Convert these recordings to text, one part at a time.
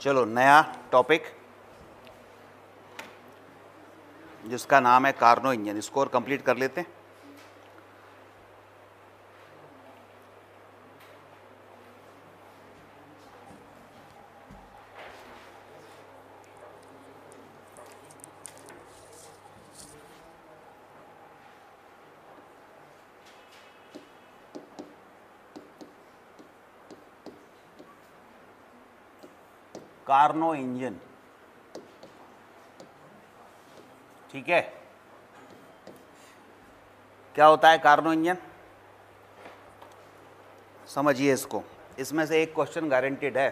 चलो नया टॉपिक जिसका नाम है कार्नो इंजन, इसको और कंप्लीट कर लेते हैं। कार्नो इंजन, ठीक है। क्या होता है कार्नो इंजन, समझिए इसको। इसमें से एक क्वेश्चन गारंटेड है,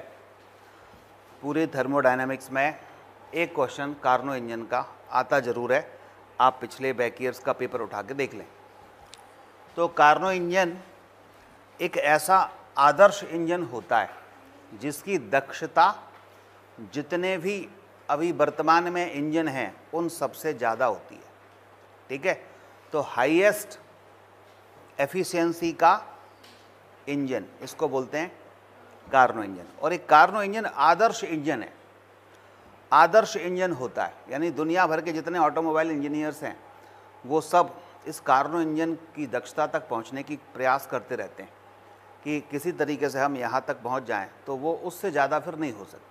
पूरे थर्मोडायनामिक्स में एक क्वेश्चन कार्नो इंजन का आता ज़रूर है। आप पिछले बैक ईयर्स का पेपर उठा के देख लें। तो कार्नो इंजन एक ऐसा आदर्श इंजन होता है जिसकी दक्षता जितने भी अभी वर्तमान में इंजन हैं उन सबसे ज़्यादा होती है, ठीक है। तो हाईएस्ट एफिशिएंसी का इंजन इसको बोलते हैं कार्नो इंजन। और एक कार्नो इंजन आदर्श इंजन है, आदर्श इंजन होता है, यानी दुनिया भर के जितने ऑटोमोबाइल इंजीनियर्स हैं वो सब इस कार्नो इंजन की दक्षता तक पहुंचने की प्रयास करते रहते हैं कि किसी तरीके से हम यहाँ तक पहुँच जाएं, तो वो उससे ज़्यादा फिर नहीं हो सकती।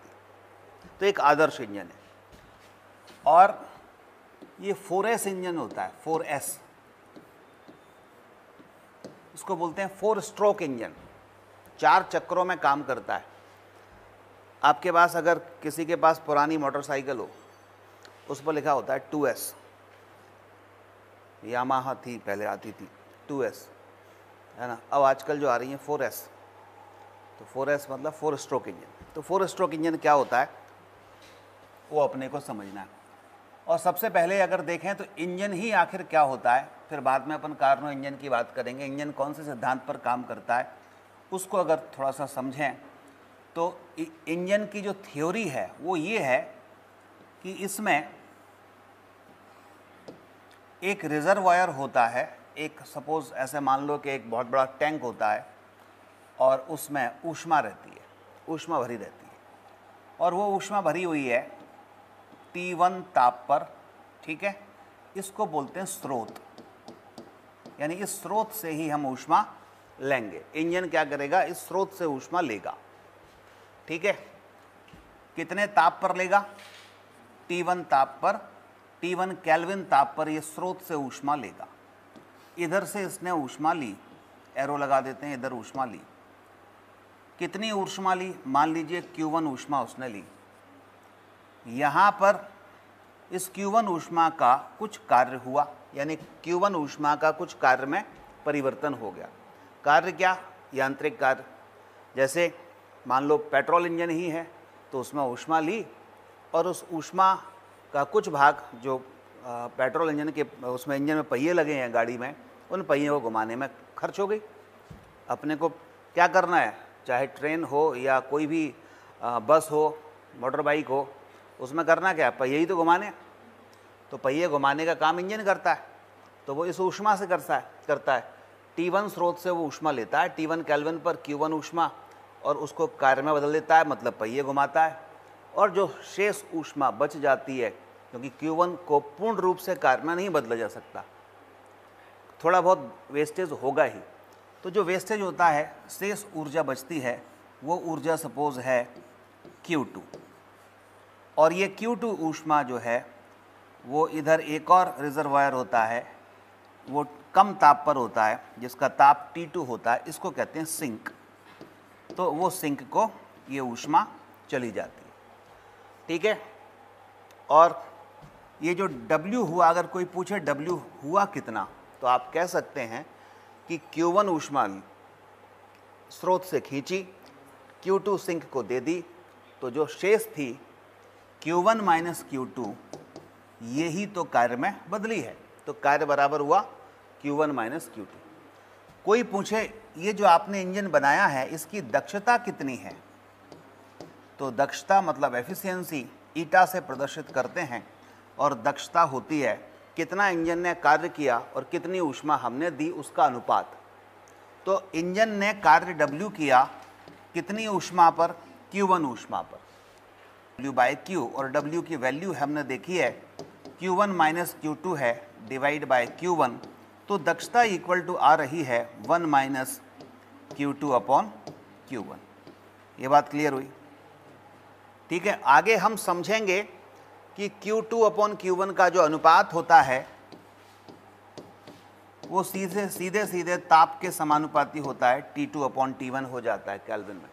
तो एक आदर्श इंजन है। और ये 4S इंजन होता है, 4S, इसको बोलते हैं 4 स्ट्रोक इंजन, 4 चक्रों में काम करता है। आपके पास अगर किसी के पास पुरानी मोटरसाइकिल हो, उस पर लिखा होता है 2S, यामाहा थी पहले आती थी 2S, है ना। अब आजकल जो आ रही है 4S, तो 4S मतलब 4 स्ट्रोक इंजन। तो 4 स्ट्रोक इंजन क्या होता है वो अपने को समझना है। और सबसे पहले अगर देखें तो इंजन ही आखिर क्या होता है, फिर बाद में अपन कार्नो इंजन की बात करेंगे। इंजन कौन से सिद्धांत पर काम करता है उसको अगर थोड़ा सा समझें तो इंजन की जो थ्योरी है वो ये है कि इसमें एक रिजर्वायर होता है। एक सपोज ऐसे मान लो कि एक बहुत बड़ा टैंक होता है और उसमें ऊष्मा रहती है, ऊष्मा भरी रहती है, और वो ऊष्मा भरी हुई है T1 ताप पर, ठीक है। इसको बोलते हैं स्रोत, यानी इस स्रोत से ही हम ऊष्मा लेंगे। इंजन क्या करेगा, इस स्रोत से ऊष्मा लेगा, ठीक है। कितने ताप पर लेगा, T1 ताप पर, T1 केल्विन ताप पर ये स्रोत से ऊष्मा लेगा। इधर से इसने ऊष्मा ली, एरो लगा देते हैं, इधर ऊष्मा ली। कितनी ऊष्मा ली, मान लीजिए Q1 ऊष्मा उसने ली। यहाँ पर इस Q1 ऊष्मा का कुछ कार्य हुआ, यानी Q1 ऊष्मा का कुछ कार्य में परिवर्तन हो गया। कार्य क्या, यांत्रिक कार्य। जैसे मान लो पेट्रोल इंजन ही है तो उसमें ऊष्मा ली और उस ऊष्मा का कुछ भाग जो पेट्रोल इंजन के उसमें इंजन में पहिए लगे हैं गाड़ी में, उन पहियों को घुमाने में खर्च हो गई। अपने को क्या करना है, चाहे ट्रेन हो या कोई भी बस हो, मोटर बाइक हो, उसमें करना क्या है, पहिए ही तो घुमाने। तो पहिए घुमाने का काम इंजन करता है, तो वो इस ऊष्मा से करता है। T1 स्रोत से वो ऊष्मा लेता है, T1 केल्विन पर Q1 ऊष्मा, और उसको कार्य में बदल देता है, मतलब पहिए घुमाता है। और जो शेष ऊष्मा बच जाती है, क्योंकि Q1 को पूर्ण रूप से कार्य में नहीं बदला जा सकता, थोड़ा बहुत वेस्टेज होगा ही। तो जो वेस्टेज होता है, शेष ऊर्जा बचती है, वो ऊर्जा सपोज है Q2। और ये Q2 ऊष्मा जो है वो इधर एक और रिजर्वायर होता है, वो कम ताप पर होता है, जिसका ताप T2 होता है, इसको कहते हैं सिंक। तो वो सिंक को ये ऊष्मा चली जाती है, ठीक है। और ये जो W हुआ, अगर कोई पूछे W हुआ कितना, तो आप कह सकते हैं कि Q1 ऊष्मा स्रोत से खींची, Q2 सिंक को दे दी, तो जो शेष थी Q1 माइनस Q2, ये ही तो कार्य में बदली है। तो कार्य बराबर हुआ Q1 माइनस Q2। कोई पूछे ये जो आपने इंजन बनाया है इसकी दक्षता कितनी है, तो दक्षता मतलब एफिशिएंसी ईटा से प्रदर्शित करते हैं, और दक्षता होती है कितना इंजन ने कार्य किया और कितनी ऊष्मा हमने दी, उसका अनुपात। तो इंजन ने कार्य W किया कितनी ऊष्मा पर, Q1 ऊष्मा पर, W बाय Q, और W की वैल्यू हमने देखी है Q1 माइनस Q2 है डिवाइड बाय Q1, तो दक्षता इक्वल टू आ रही है 1 माइनस Q2 अपॉन Q1। ये बात क्लियर हुई? ठीक है, आगे हम समझेंगे कि Q2 अपॉन Q1 का जो अनुपात होता है वो सीधे सीधे ताप के समानुपाती होता है, T2 अपॉन T1 हो जाता है केल्विन में।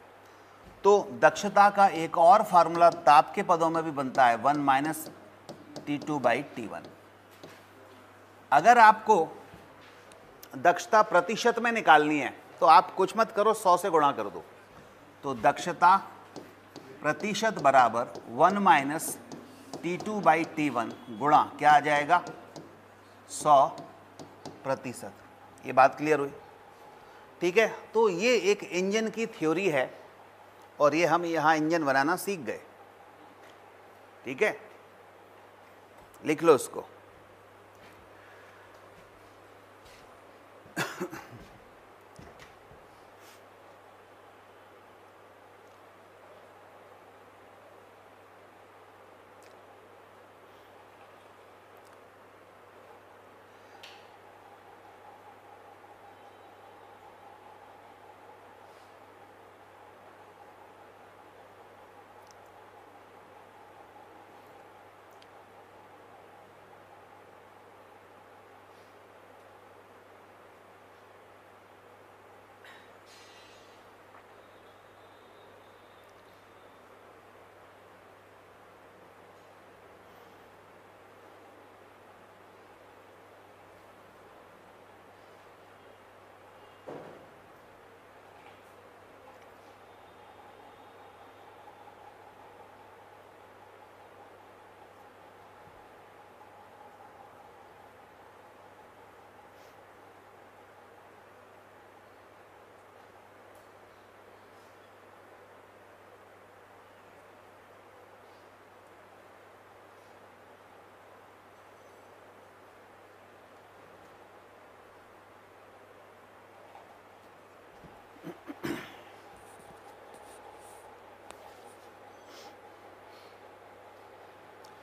तो दक्षता का एक और फार्मूला ताप के पदों में भी बनता है 1 माइनस T2 बाई T1। अगर आपको दक्षता प्रतिशत में निकालनी है तो आप कुछ मत करो, 100 से गुणा कर दो। तो दक्षता प्रतिशत बराबर 1 माइनस T2 बाई T1 गुणा क्या आ जाएगा, 100%। ये बात क्लियर हुई? ठीक है, तो ये एक इंजन की थ्योरी है और ये हम यहाँ इंजन बनाना सीख गए। ठीक है, लिख लो इसको।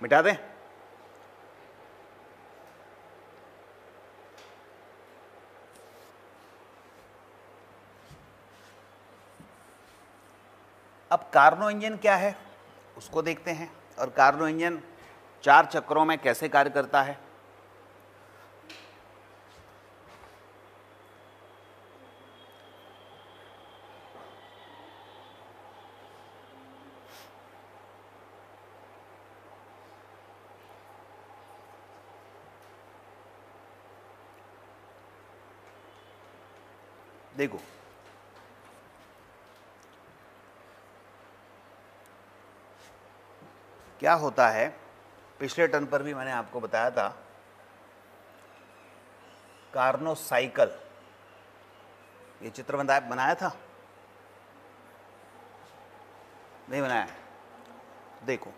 मिटा दें? अब कार्नो इंजन क्या है उसको देखते हैं, और कार्नो इंजन 4 चक्रों में कैसे कार्य करता है। देखो, क्या होता है, पिछले टर्न पर भी मैंने आपको बताया था, कार्नो साइकिल, ये चित्र बनाया था, नहीं बनाया? देखो,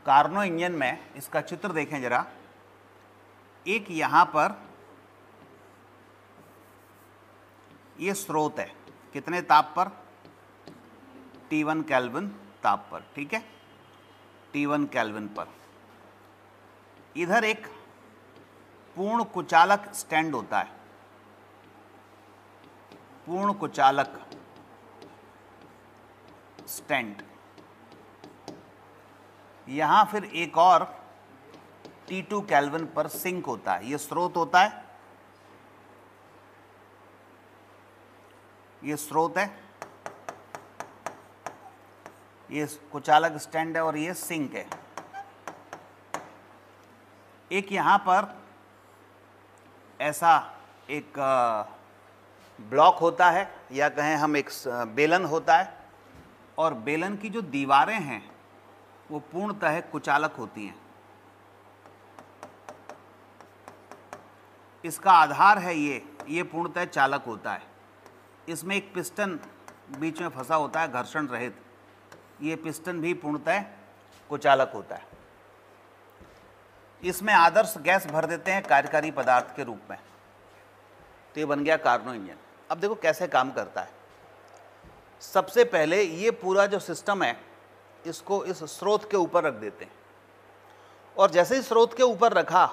कार्नो इंजन में इसका चित्र देखें जरा। एक यहां पर ये स्रोत है, कितने ताप पर, T1 केल्विन ताप पर। ठीक है, T1 केल्विन पर। इधर एक पूर्ण कुचालक स्टैंड होता है, पूर्ण कुचालक स्टैंड। यहां फिर एक और T2 केल्विन पर सिंक होता है, ये स्रोत होता है, ये स्रोत है, ये कुचालक स्टैंड है और ये सिंक है। एक यहां पर ऐसा एक ब्लॉक होता है, या कहें हम एक बेलन होता है, और बेलन की जो दीवारें हैं वो पूर्णतः कुचालक होती हैं। इसका आधार है ये पूर्णतः चालक होता है। इसमें एक पिस्टन बीच में फंसा होता है घर्षण रहित, ये पिस्टन भी पूर्णतः कुचालक होता है। इसमें आदर्श गैस भर देते हैं कार्यकारी पदार्थ के रूप में, तो ये बन गया कार्नो इंजन। अब देखो कैसे काम करता है। सबसे पहले ये पूरा जो सिस्टम है इसको इस स्रोत के ऊपर रख देते हैं, और जैसे ही स्रोत के ऊपर रखा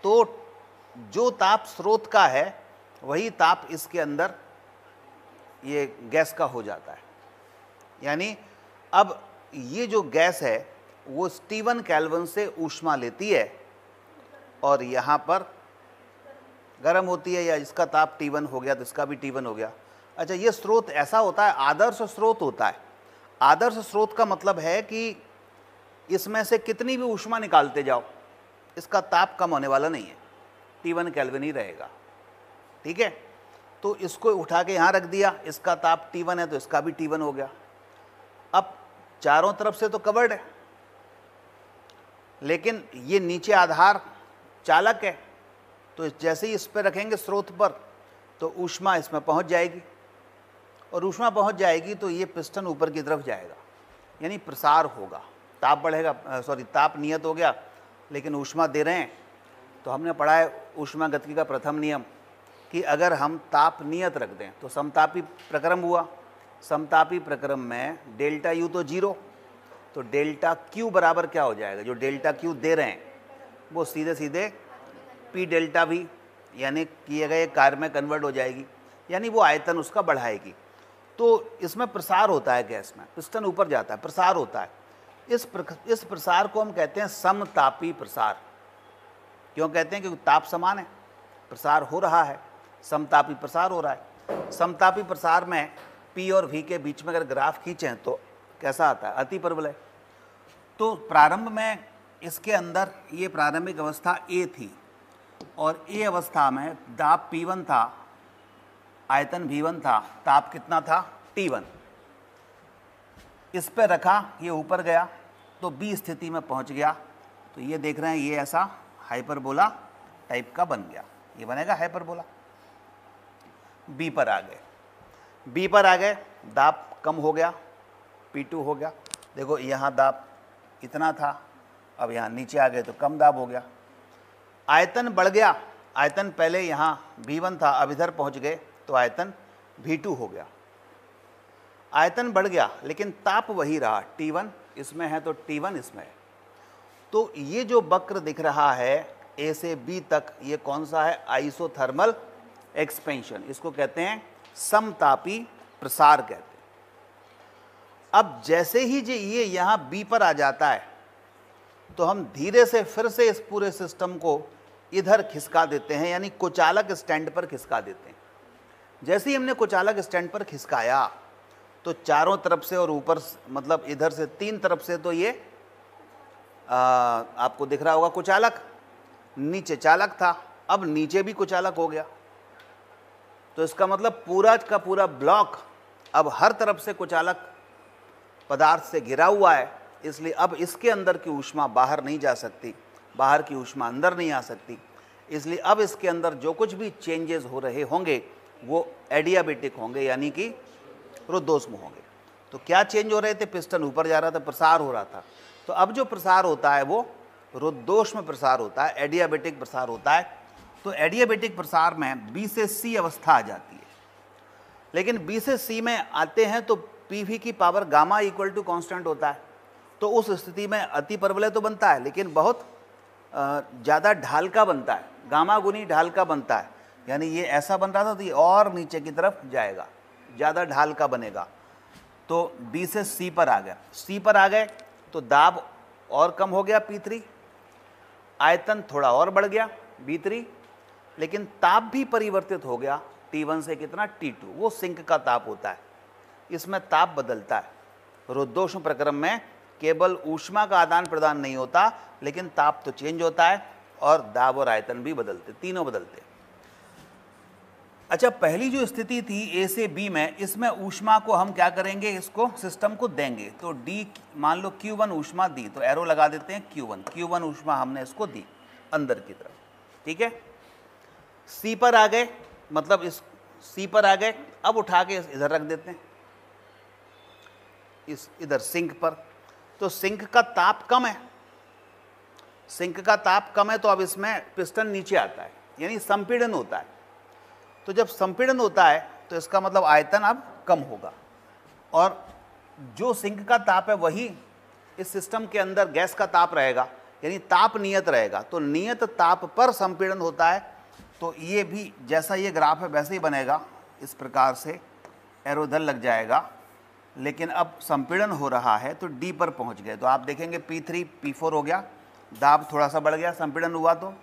तो जो ताप स्रोत का है वही ताप इसके अंदर ये गैस का हो जाता है। यानी अब ये जो गैस है वो T1 केल्विन से ऊष्मा लेती है और यहाँ पर गर्म होती है, या इसका ताप T1 हो गया तो इसका भी T1 हो गया। अच्छा, ये स्रोत ऐसा होता है, आदर्श स्रोत होता है। आदर्श स्रोत का मतलब है कि इसमें से कितनी भी ऊष्मा निकालते जाओ इसका ताप कम होने वाला नहीं है, T1 केल्विन ही रहेगा। ठीक है, तो इसको उठा के यहाँ रख दिया, इसका ताप T1 है तो इसका भी T1 हो गया। अब चारों तरफ से तो कवर्ड है, लेकिन ये नीचे आधार चालक है, तो जैसे ही इस पर रखेंगे स्रोत पर तो ऊष्मा इसमें पहुंच जाएगी, और ऊष्मा पहुंच जाएगी तो ये पिस्टन ऊपर की तरफ जाएगा, यानी प्रसार होगा, ताप बढ़ेगा। ताप नियत हो गया लेकिन ऊष्मा दे रहे हैं। तो हमने पढ़ा है ऊष्मा गतिकी का प्रथम नियम कि अगर हम ताप नियत रख दें तो समतापी प्रक्रम हुआ। समतापी प्रक्रम में डेल्टा यू तो जीरो, तो डेल्टा क्यू बराबर क्या हो जाएगा, जो डेल्टा क्यू दे रहे हैं वो सीधे सीधे पी डेल्टा वी यानी किए गए कार्य में कन्वर्ट हो जाएगी, यानी वो आयतन उसका बढ़ाएगी। तो इसमें प्रसार होता है, गैस में पिस्टन ऊपर जाता है, प्रसार होता है। इस प्रसार को हम कहते हैं समतापी प्रसार। क्यों कहते हैं? क्योंकि ताप समान है, प्रसार हो रहा है, समतापी प्रसार हो रहा है। समतापी प्रसार में P और V के बीच में अगर ग्राफ खींचें तो कैसा आता है? अति परवलय। तो प्रारंभ में इसके अंदर ये प्रारंभिक अवस्था A थी, और A अवस्था में दाब P1 था, आयतन V1 था, ताप कितना था? T1। इस पर रखा, ये ऊपर गया तो B स्थिति में पहुंच गया। तो ये देख रहे हैं, ये ऐसा हाइपरबोला टाइप का बन गया, ये बनेगा हाइपरबोला। B पर आ गए, B पर आ गए, दाब कम हो गया, P2 हो गया। देखो यहाँ दाब इतना था, अब यहाँ नीचे आ गए तो कम दाब हो गया। आयतन बढ़ गया, आयतन पहले यहाँ V1 था, अब इधर पहुँच गए तो आयतन V2 हो गया। आयतन बढ़ गया लेकिन ताप वही रहा, T1 इसमें है तो T1 इसमें है। तो ये जो वक्र दिख रहा है A से B तक, ये कौन सा है? आइसोथर्मल एक्सपेंशन, इसको कहते हैं समतापी प्रसार कहते हैं। अब जैसे ही ये यहाँ B पर आ जाता है तो हम धीरे से फिर से इस पूरे सिस्टम को इधर खिसका देते हैं, यानी कुचालक स्टैंड पर खिसका देते हैं। जैसे ही हमने कुचालक स्टैंड पर खिसकाया तो चारों तरफ से और ऊपर मतलब इधर से तीन तरफ से तो ये आपको दिख रहा होगा कुचालक, नीचे चालक था, अब नीचे भी कुचालक हो गया। तो इसका मतलब पूरा का पूरा ब्लॉक अब हर तरफ से कुचालक पदार्थ से घिरा हुआ है, इसलिए अब इसके अंदर की ऊष्मा बाहर नहीं जा सकती, बाहर की ऊष्मा अंदर नहीं आ सकती। इसलिए अब इसके अंदर जो कुछ भी चेंजेस हो रहे होंगे वो एडियाबेटिक होंगे, यानी कि रुद्धोष्म होंगे। तो क्या चेंज हो रहे थे? पिस्टन ऊपर जा रहा था, प्रसार हो रहा था। तो अब जो प्रसार होता है वो रुद्धोष्म प्रसार होता है, एडियाबेटिक प्रसार होता है। तो एडियाबेटिक प्रसार में B से C अवस्था आ जाती है, लेकिन B से C में आते हैं तो PV की power gamma equal to constant होता है। तो उस स्थिति में अति परवलय तो बनता है लेकिन बहुत ज़्यादा ढाल का बनता है, गामा गुनी ढाल का बनता है। यानी ये ऐसा बन रहा था तो ये और नीचे की तरफ जाएगा, ज़्यादा ढाल का बनेगा। तो B से C पर आ गया, C पर आ गए तो दाब और कम हो गया P3, आयतन थोड़ा और बढ़ गया B3, लेकिन ताप भी परिवर्तित हो गया T1 से कितना? T2। वो सिंक का ताप होता है, इसमें ताप बदलता है। रुद्धोष्म प्रक्रम में केवल ऊष्मा का आदान प्रदान नहीं होता लेकिन ताप तो चेंज होता है और दाब और आयतन भी बदलते, तीनों बदलते। अच्छा, पहली जो स्थिति थी A से B में, इसमें ऊष्मा को हम क्या करेंगे? इसको सिस्टम को देंगे। तो D मान लो Q1 ऊष्मा दी, तो एरो लगा देते हैं Q1 ऊष्मा हमने इसको दी अंदर की तरफ। ठीक है, C पर आ गए, मतलब इस C पर आ गए, अब उठा के इधर रख देते हैं, इस इधर सिंक पर। तो सिंक का ताप कम है, सिंक का ताप कम है तो अब इसमें पिस्टन नीचे आता है, यानी संपीड़न होता है। तो जब संपीड़न होता है तो इसका मतलब आयतन अब कम होगा, और जो सिंक का ताप है वही इस सिस्टम के अंदर गैस का ताप रहेगा, यानी ताप नियत रहेगा। तो नियत ताप पर संपीड़न होता है। तो ये भी जैसा ये ग्राफ है वैसे ही बनेगा, इस प्रकार से एरो इधर लग जाएगा। लेकिन अब संपीड़न हो रहा है तो डी पर पहुंच गए, तो आप देखेंगे P3 P4 हो गया, दाब थोड़ा सा बढ़ गया, संपीड़न हुआ तो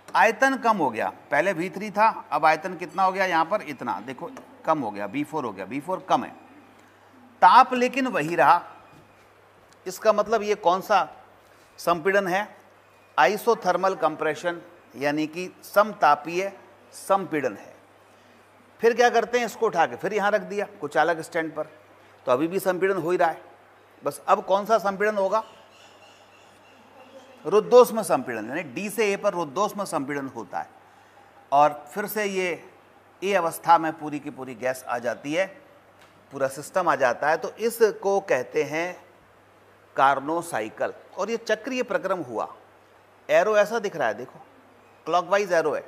आयतन कम हो गया। पहले V3 था, अब आयतन कितना हो गया यहाँ पर, इतना, देखो कम हो गया, V4 हो गया, V4 कम है। ताप लेकिन वही रहा। इसका मतलब ये कौन सा संपीड़न है, आइसोथर्मल कंप्रेशन, यानी कि समतापीय संपीड़न है। फिर क्या करते हैं, इसको उठा के फिर यहाँ रख दिया कुचालक स्टैंड पर, तो अभी भी संपीड़न हो ही रहा है। बस अब कौन सा संपीड़न होगा, रुद्धोष्म संपीड़न, यानी डी से ए पर रुद्धोष्म संपीड़न होता है। और फिर से ये ए अवस्था में पूरी की पूरी गैस आ जाती है, पूरा सिस्टम आ जाता है। तो इसको कहते हैं कार्नोट साइकिल। और ये चक्रीय प्रक्रम हुआ। एरो ऐसा दिख रहा है, देखो क्लॉकवाइज एरो है,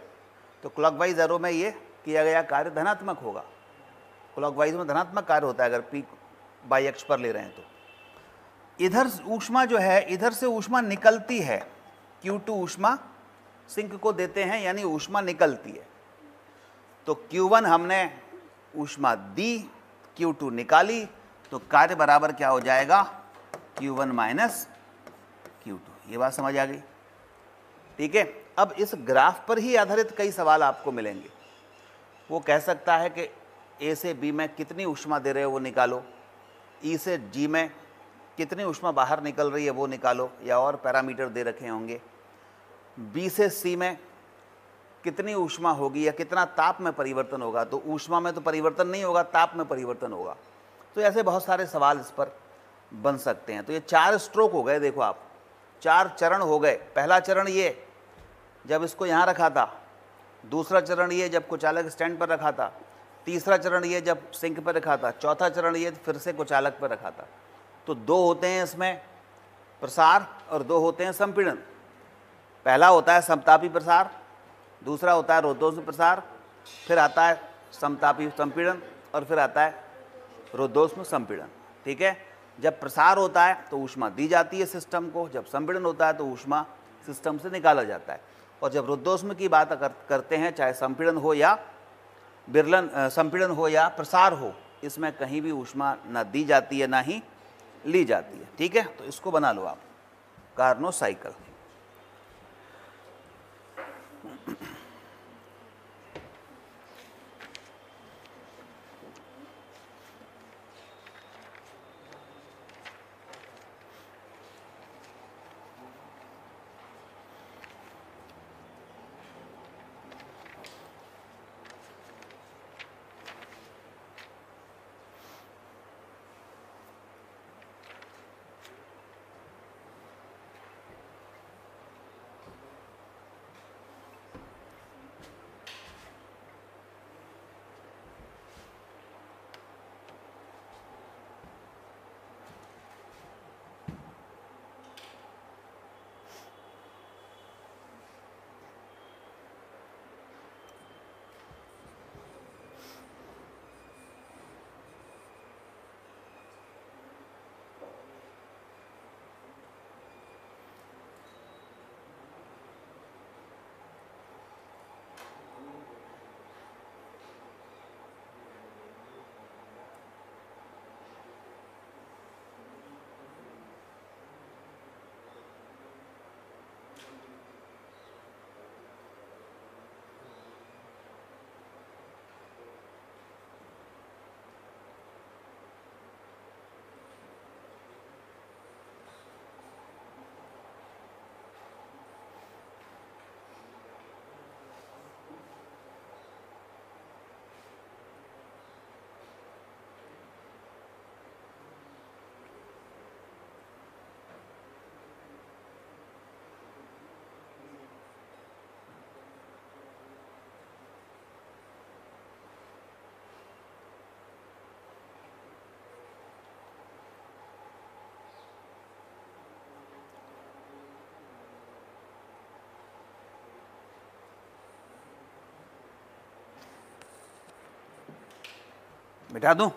तो क्लॉकवाइज एरो में ये किया गया कार्य धनात्मक होगा। क्लॉकवाइज में धनात्मक कार्य होता है अगर पी बाई अक्ष पर ले रहे हैं तो। इधर ऊष्मा जो है, इधर से ऊष्मा निकलती है, Q2 ऊष्मा सिंक को देते हैं, यानी ऊष्मा निकलती है। तो Q1 हमने ऊष्मा दी, Q2 निकाली, तो कार्य बराबर क्या हो जाएगा, Q1 माइनस Q2। ये बात समझ आ गई, ठीक है। अब इस ग्राफ पर ही आधारित कई सवाल आपको मिलेंगे। वो कह सकता है कि ए से बी में कितनी ऊष्मा दे रहे हो वो निकालो, ई से जी में कितनी ऊष्मा बाहर निकल रही है वो निकालो, या और पैरामीटर दे रखे होंगे। बी से सी में कितनी ऊष्मा होगी या कितना ताप में परिवर्तन होगा, तो ऊष्मा में तो परिवर्तन नहीं होगा, ताप में परिवर्तन होगा। तो ऐसे बहुत सारे सवाल इस पर बन सकते हैं। तो ये 4 स्ट्रोक हो गए, देखो आप 4 चरण हो गए। पहला चरण ये जब इसको यहाँ रखा था, दूसरा चरण ये जब कुचालक स्टैंड पर रखा था, तीसरा चरण ये जब सिंक पर रखा था, चौथा चरण ये फिर से कुचालक पर रखा था। तो 2 होते हैं इसमें प्रसार और 2 होते हैं संपीड़न। पहला होता है समतापी प्रसार, दूसरा होता है रुद्धोष्म प्रसार, फिर आता है समतापी संपीड़न, और फिर आता है रुद्धोष्म संपीड़न, ठीक है। जब प्रसार होता है तो ऊष्मा दी जाती है सिस्टम को, जब संपीड़न होता है तो ऊष्मा सिस्टम से निकाला जाता है। और जब रुद्धोष्म की बात करते हैं, चाहे संपीड़न हो या संपीड़न हो या प्रसार हो, इसमें कहीं भी ऊष्मा ना दी जाती है ना ही ली जाती है, ठीक है। तो इसको बना लो आप, कार्नोट साइकिल। बिठा दूं?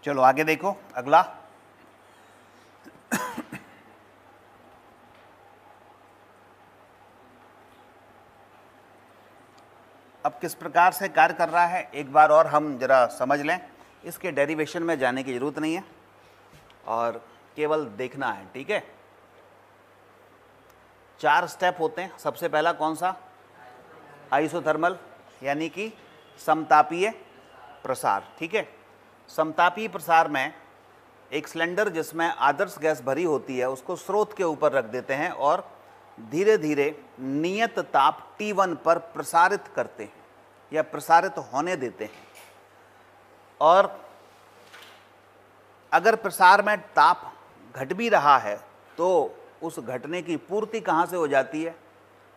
चलो आगे देखो अगला। अब किस प्रकार से कार्य कर रहा है एक बार और हम जरा समझ लें। इसके डेरिवेशन में जाने की जरूरत नहीं है और केवल देखना है, ठीक है। 4 स्टेप होते हैं। सबसे पहला कौन सा? आइसोथर्मल, यानी कि समतापीय प्रसार, ठीक है। समतापीय प्रसार में एक सिलेंडर जिसमें आदर्श गैस भरी होती है उसको स्रोत के ऊपर रख देते हैं और धीरे धीरे नियत ताप T1 पर प्रसारित करते हैं या प्रसारित होने देते हैं। और अगर प्रसार में ताप घट भी रहा है तो उस घटने की पूर्ति कहाँ से हो जाती है?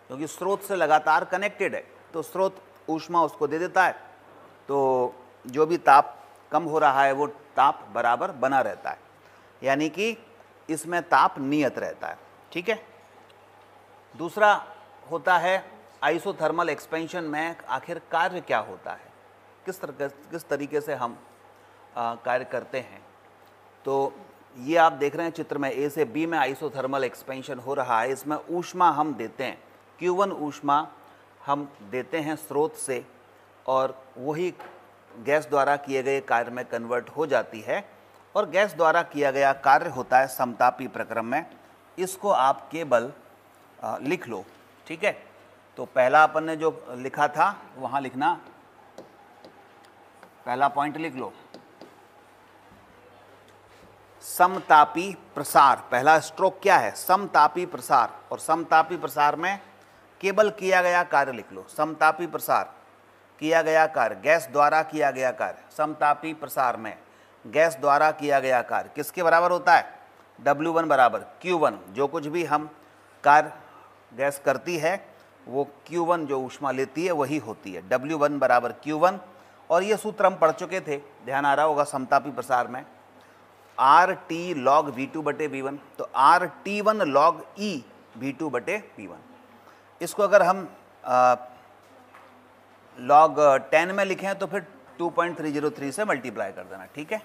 क्योंकि स्रोत से लगातार कनेक्टेड है तो स्रोत ऊष्मा उसको दे देता है, तो जो भी ताप कम हो रहा है वो ताप बराबर बना रहता है, यानी कि इसमें ताप नियत रहता है, ठीक है। दूसरा होता है आइसोथर्मल एक्सपेंशन में आखिर कार्य क्या होता है, किस तरीके से हम कार्य करते हैं। तो ये आप देख रहे हैं चित्र में ए से बी में आइसोथर्मल एक्सपेंशन हो रहा है। इसमें ऊष्मा हम देते हैं, Q1 ऊष्मा हम देते हैं स्रोत से और वही गैस द्वारा किए गए कार्य में कन्वर्ट हो जाती है और गैस द्वारा किया गया कार्य होता है समतापी प्रक्रम में। इसको आप केवल लिख लो, ठीक है। तो पहला अपन ने जो लिखा था वहाँ लिखना, पहला पॉइंट लिख लो, समतापी प्रसार। पहला स्ट्रोक क्या है? समतापी प्रसार। और समतापी प्रसार में केवल किया गया कार्य लिख लो। समतापी प्रसार किया गया कार्य, गैस द्वारा किया गया कार्य। समतापी प्रसार में गैस द्वारा किया गया कार्य किसके बराबर होता है? W1 बराबर Q1। जो कुछ भी हम कार्य गैस करती है वो Q1 जो ऊष्मा लेती है वही होती है, W1 बराबर Q1। और ये सूत्र हम पढ़ चुके थे, ध्यान आ रहा होगा समतापी प्रसार में, RT log V2 बटे V1। तो RT1 log E V2 बटे V1। इसको अगर हम log 10 में लिखें तो फिर 2.303 से मल्टीप्लाई कर देना, ठीक है।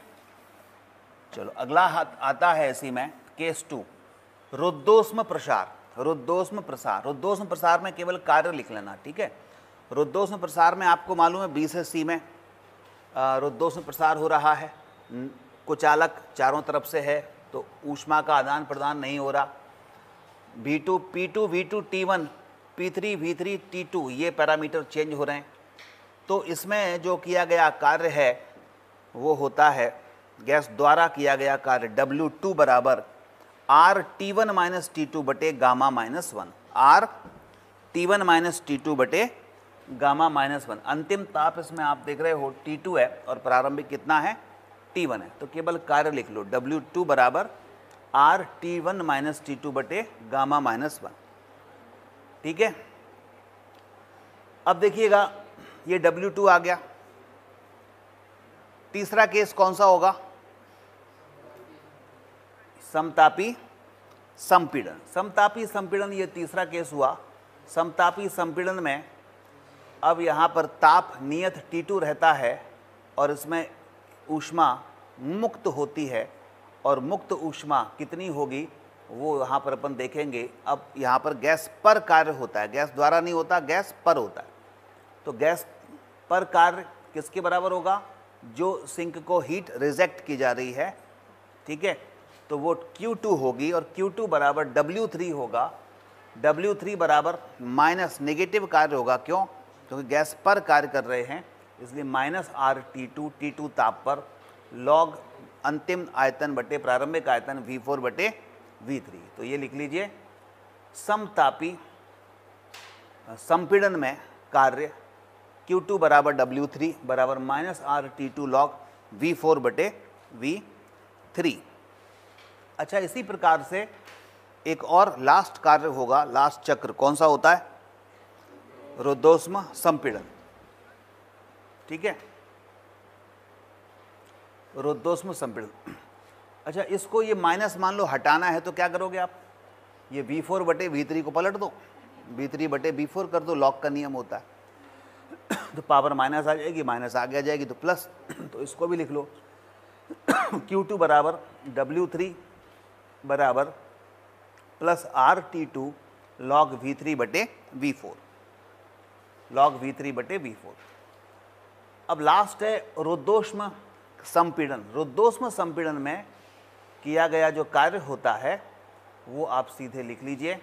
चलो अगला आता है इसी में केस 2, रुद्धोष्म प्रसार। रुद्धोष्म प्रसार, रुद्धोष्म प्रसार में केवल कार्य लिख लेना, ठीक है। रुद्धोष्म प्रसार में आपको मालूम है B से C में रुद्धोष्म प्रसार हो रहा है। कुचालक चारों तरफ से है तो ऊष्मा का आदान प्रदान नहीं हो रहा। V2 P2 V2 T1 P3 V3 T2 ये पैरामीटर चेंज हो रहे हैं। तो इसमें जो किया गया कार्य है वो होता है गैस द्वारा किया गया कार्य W2 बराबर RT1 माइनस T2 बटे gamma minus 1। RT1 minus T2 बटे गामा माइनस 1। अंतिम ताप इसमें आप देख रहे हो T2 है और प्रारंभिक कितना है? T1 है। तो केवल कार्य लिख लो, W2 बराबर RT1 माइनस T2 बटे गामा माइनस 1, ठीक है। अब देखिएगा ये W2 आ गया। तीसरा केस कौन सा होगा? समतापी संपीड़न। समतापी संपीड़न ये तीसरा केस हुआ। समतापी संपीड़न में अब यहाँ पर ताप नियत T2 रहता है और इसमें ऊष्मा मुक्त होती है और मुक्त ऊष्मा कितनी होगी वो यहाँ पर अपन देखेंगे। अब यहाँ पर गैस पर कार्य होता है, गैस द्वारा नहीं होता, गैस पर होता है। तो गैस पर कार्य किसके बराबर होगा, जो सिंक को हीट रिजेक्ट की जा रही है, ठीक है, तो वो Q2 होगी और Q2 बराबर W3 होगा। W3 बराबर माइनस नेगेटिव कार्य होगा, क्यों, क्योंकि गैस पर कार्य कर रहे हैं, इसलिए माइनस RT2, T2 ताप पर लॉग अंतिम आयतन बटे प्रारंभिक आयतन V4 बटे V3। तो ये लिख लीजिए, समतापी संपीड़न में कार्य Q2 बराबर W3 बराबर माइनस RT2 लॉग V4 बटे V3। अच्छा, इसी प्रकार से एक और लास्ट कार्य होगा, लास्ट चक्र कौन सा होता है, रुद्धोष्म संपीड़न, ठीक है, रुद्धोष्म संपीड़न। अच्छा, इसको ये माइनस मान लो हटाना है तो क्या करोगे आप, ये V4 बटे V3 को पलट दो, V3 बटे V4 कर दो, लॉग का नियम होता है। तो पावर माइनस आ जाएगी, माइनस आगे आ जाएगी तो प्लस, तो इसको भी लिख लो, Q2 बराबर W3 बराबर प्लस RT2 लॉग V3 बटे V4, लॉग V3 बटे V4। अब लास्ट है रुद्धोष्म संपीड़न। रुद्धोष्म संपीड़न में किया गया जो कार्य होता है वो आप सीधे लिख लीजिए,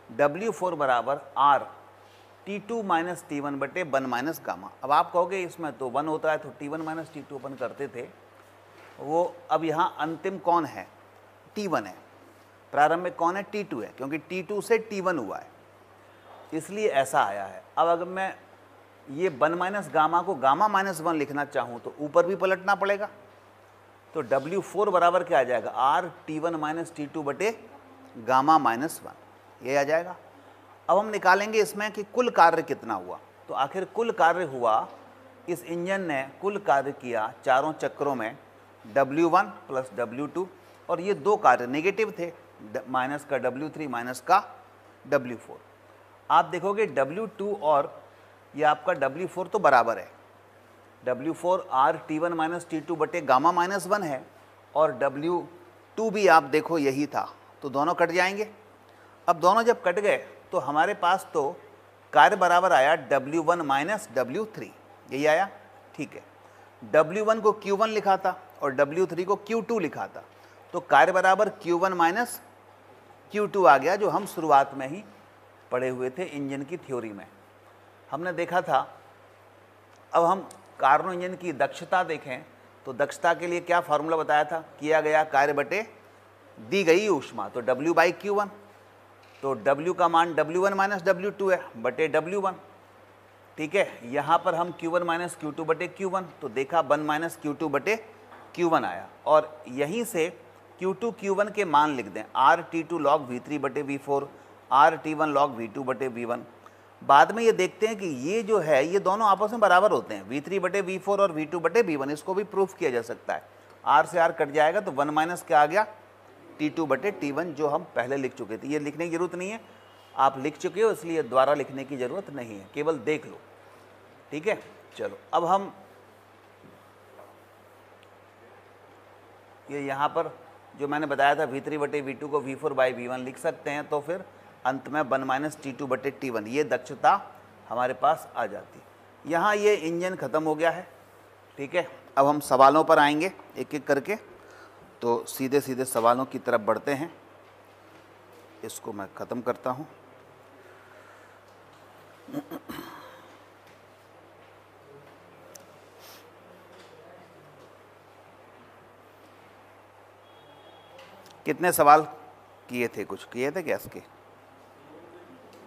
W4 बराबर R T2 माइनस T1 बटे 1 माइनस गामा। अब आप कहोगे इसमें तो 1 होता है तो T1 माइनस T2 अपन करते थे, वो अब यहाँ अंतिम कौन है, T1 है, प्रारंभिक कौन है, T2 है, क्योंकि T2 से T1 हुआ है इसलिए ऐसा आया है। अब अगर मैं ये 1 माइनस गामा को गामा माइनस 1 लिखना चाहूँ तो ऊपर भी पलटना पड़ेगा, तो W4 बराबर क्या आ जाएगा, R T1 माइनस T2 बटे गामा माइनस 1, ये आ जाएगा। अब हम निकालेंगे इसमें कि कुल कार्य कितना हुआ, तो आखिर कुल कार्य हुआ, इस इंजन ने कुल कार्य किया चारों चक्रों में W1 प्लस W2, और ये दो कार्य नेगेटिव थे, माइनस का W3 माइनस का W4। आप देखोगे W2 और ये आपका W4 तो बराबर है, W4 R T1 minus T2 बटे गामा माइनस 1 है, और W2 भी आप देखो यही था, तो दोनों कट जाएंगे। अब दोनों जब कट गए तो हमारे पास तो कार्य बराबर आया W1 माइनस W3, यही आया, ठीक है। W1 को Q1 लिखा था और W3 को Q2 लिखा था, तो कार्य बराबर Q1 माइनस Q2 आ गया, जो हम शुरुआत में ही पढ़े हुए थे इंजन की थ्योरी में, हमने देखा था। अब हम कार्नो इंजन की दक्षता देखें तो दक्षता के लिए क्या फार्मूला बताया था, किया गया कार्य बटे दी गई ऊष्मा, तो W बाई Q1, तो W का मान W1 माइनस W2 है बटे W1, ठीक है। यहाँ पर हम Q1 माइनस Q2 बटे Q1, तो देखा 1 माइनस Q2 बटे Q1 आया, और यहीं से Q2 Q1 के मान लिख दें, R T2 लॉग V3 बटे V4, R T1 log V2 बटे V1। बाद में ये देखते हैं कि ये जो है ये दोनों आपस में बराबर होते हैं, V3 बटे V4 और V2 बटे V1, इसको भी प्रूफ किया जा सकता है। R से R कट जाएगा तो 1 माइनस क्या आ गया, T2 बटे T1, जो हम पहले लिख चुके थे। ये लिखने की जरूरत नहीं है, आप लिख चुके हो, इसलिए दोबारा लिखने की ज़रूरत नहीं है, केवल देख लो, ठीक है। चलो अब हम ये यहाँ पर जो मैंने बताया था V3 बटे V2 को V4 बाई V1 लिख सकते हैं, तो फिर अंत में 1 माइनस T2 बटे T1, ये दक्षता हमारे पास आ जाती। यहाँ ये इंजन ख़त्म हो गया है, ठीक है। अब हम सवालों पर आएंगे एक एक करके, तो सीधे सीधे सवालों की तरफ बढ़ते हैं। इसको मैं ख़त्म करता हूँ। कितने सवाल किए थे, कुछ किए थे गैस के?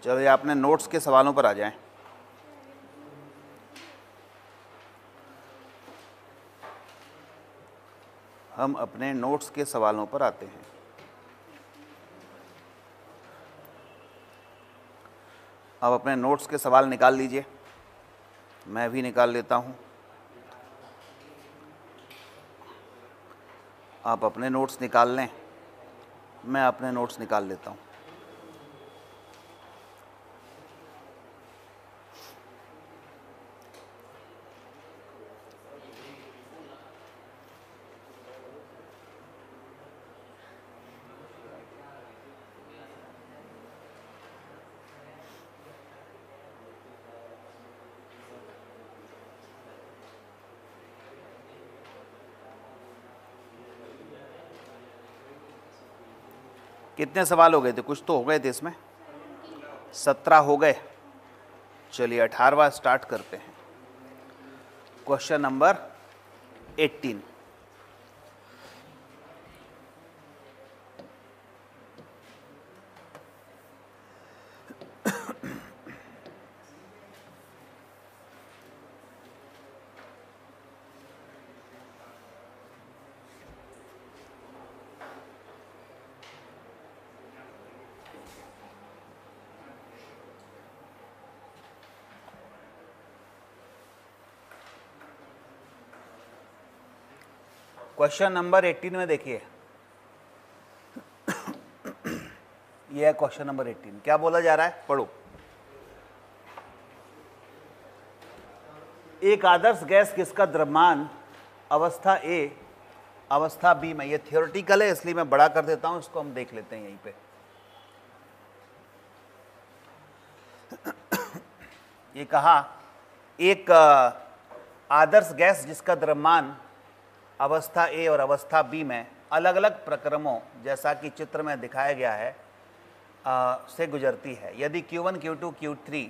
चलो ये आपने नोट्स के सवालों पर आ जाएं। हम अपने नोट्स के सवालों पर आते हैं। अब अपने नोट्स के सवाल निकाल लीजिए, मैं भी निकाल लेता हूं। आप अपने नोट्स निकाल लें, मैं अपने नोट्स निकाल लेता हूं। कितने सवाल हो गए थे? कुछ तो हो गए थे इसमें, 17 हो गए। चलिए 18वां स्टार्ट करते हैं। Question number 18। क्वेश्चन नंबर 18 में देखिए, यह है क्वेश्चन नंबर 18। क्या बोला जा रहा है, पढ़ो। एक आदर्श गैस जिसका द्रव्यमान अवस्था ए अवस्था बी में, ये थियोरेटिकल है इसलिए मैं बड़ा कर देता हूं, इसको हम देख लेते हैं यहीं पे। ये कहा एक आदर्श गैस जिसका द्रव्यमान अवस्था ए और अवस्था बी में अलग अलग प्रक्रमों, जैसा कि चित्र में दिखाया गया है, से गुजरती है। यदि Q1, Q2, Q3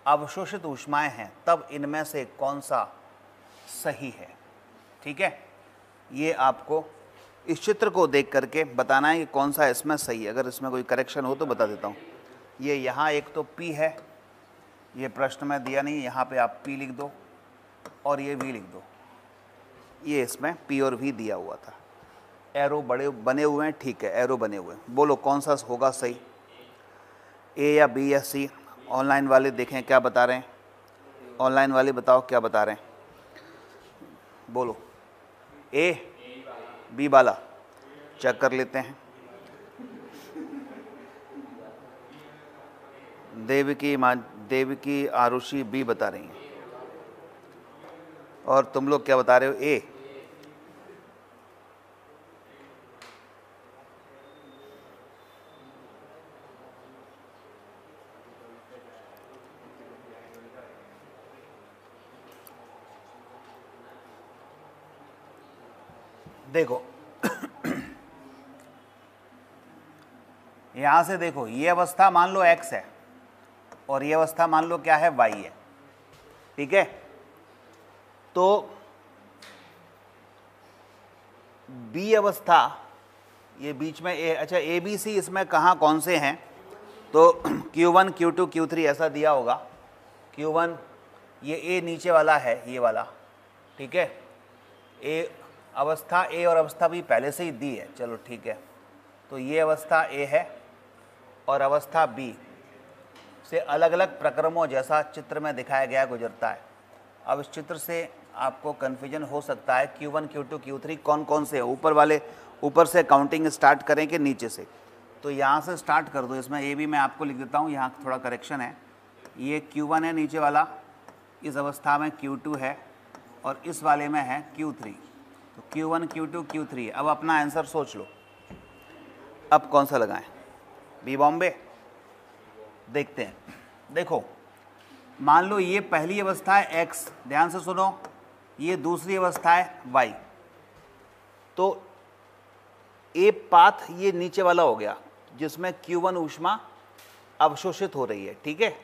अवशोषित ऊष्माएं हैं, तब इनमें से कौन सा सही है। ठीक है, ये आपको इस चित्र को देख करके बताना है कि कौन सा इसमें सही है। अगर इसमें कोई करेक्शन हो तो बता देता हूँ। ये यहाँ एक तो P है, ये प्रश्न में दिया नहीं, यहाँ पे आप P लिख दो और ये V लिख दो। ये इसमें P और V दिया हुआ था, एरो बड़े बने हुए हैं। ठीक है, एरो बने हुए हैं। बोलो कौन सा होगा सही, ए या बी या सी? ऑनलाइन वाले देखें क्या बता रहे हैं, ऑनलाइन वाले बताओ क्या बता रहे हैं, बोलो। ए बी वाला चेक कर लेते हैं। देवकी आरुषि बी बता रही हैं, और तुम लोग क्या बता रहे हो, ए। देखो यहां से देखो, ये अवस्था मान लो x है और ये अवस्था मान लो क्या है, y है। ठीक है, तो B अवस्था, ये बीच में ए, अच्छा ए बी सी इसमें कहाँ कौन से हैं, तो Q1, Q2, Q3 ऐसा दिया होगा। Q1 ये ए नीचे वाला है, ये वाला। ठीक है, ए अवस्था ए और अवस्था बी पहले से ही दी है, चलो ठीक है। तो ये अवस्था ए है और अवस्था बी से अलग अलग प्रक्रमों, जैसा चित्र में दिखाया गया, गुजरता है। अब इस चित्र से आपको कन्फ्यूजन हो सकता है Q1, Q2, Q3 कौन कौन से हैं। ऊपर वाले, ऊपर से काउंटिंग स्टार्ट करें कि नीचे से? तो यहाँ से स्टार्ट कर दो। इसमें ए भी मैं आपको लिख देता हूँ, यहाँ थोड़ा करेक्शन है। ये Q1 है नीचे वाला, इस अवस्था में Q2 है और इस वाले में है Q3। तो Q1, Q2, Q3। अब अपना आंसर सोच लो, अब कौन सा लगाएं, बी बॉम्बे? देखते हैं। देखो मान लो ये पहली अवस्था है x, ध्यान से सुनो, ये दूसरी अवस्था है y। तो ए पाथ ये नीचे वाला हो गया जिसमें Q1 ऊष्मा अवशोषित हो रही है। ठीक है,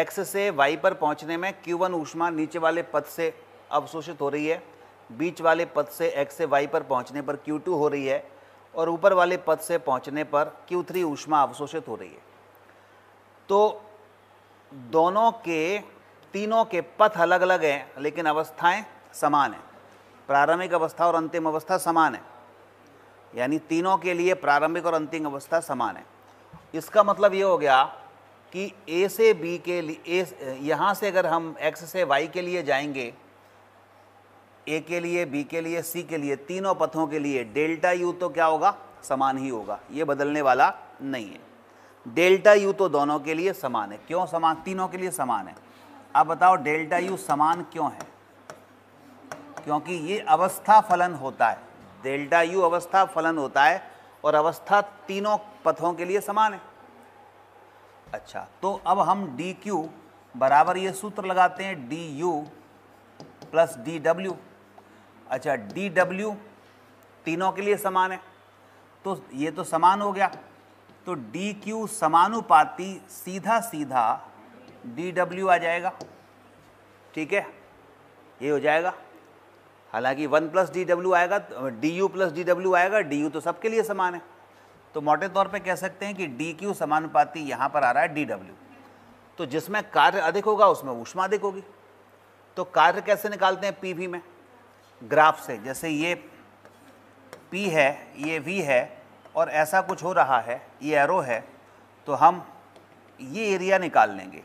x से y पर पहुंचने में Q1 ऊष्मा नीचे वाले पथ से अवशोषित हो रही है, बीच वाले पथ से x से y पर पहुंचने पर Q2 हो रही है, और ऊपर वाले पथ से पहुंचने पर Q3 ऊष्मा अवशोषित हो रही है। तो दोनों के, तीनों के पथ अलग अलग हैं लेकिन अवस्थाएं समान हैं। प्रारंभिक अवस्था और अंतिम अवस्था समान है, यानी तीनों के लिए प्रारंभिक और अंतिम अवस्था समान है। इसका मतलब ये हो गया कि ए से बी के लिए, यहाँ से अगर हम x से y के लिए जाएंगे, ए के लिए, बी के लिए, सी के लिए, तीनों पथों के लिए डेल्टा यू तो क्या होगा, समान ही होगा, ये बदलने वाला नहीं है। डेल्टा यू तो दोनों के लिए समान है। क्यों समान? तीनों के लिए समान है। अब बताओ डेल्टा यू समान क्यों है? क्योंकि ये अवस्था फलन होता है, डेल्टा यू अवस्था फलन होता है और अवस्था तीनों पथों के लिए समान है। अच्छा, तो अब हम डी क्यू बराबर ये सूत्र लगाते हैं, D you plus D W. अच्छा, डी डब्ल्यू तीनों के लिए समान है, तो ये तो समान हो गया। तो डी क्यू समानुपाती सीधा सीधा डी डब्ल्यू आ जाएगा। ठीक है, ये हो जाएगा। हालांकि 1 प्लस डी डब्ल्यू आएगा, D you plus D W आएगा, डी यू तो सबके लिए समान है। तो मोटे तौर पे कह सकते हैं कि डी क्यू समानुपाती यहाँ पर आ रहा है डी डब्ल्यू। तो जिसमें कार्य अधिक होगा उसमें ऊष्मा अधिक होगी। तो कार्य कैसे निकालते हैं पी वी में? ग्राफ से। जैसे ये P है, ये V है और ऐसा कुछ हो रहा है, ये एरो है, तो हम ये एरिया निकाल लेंगे।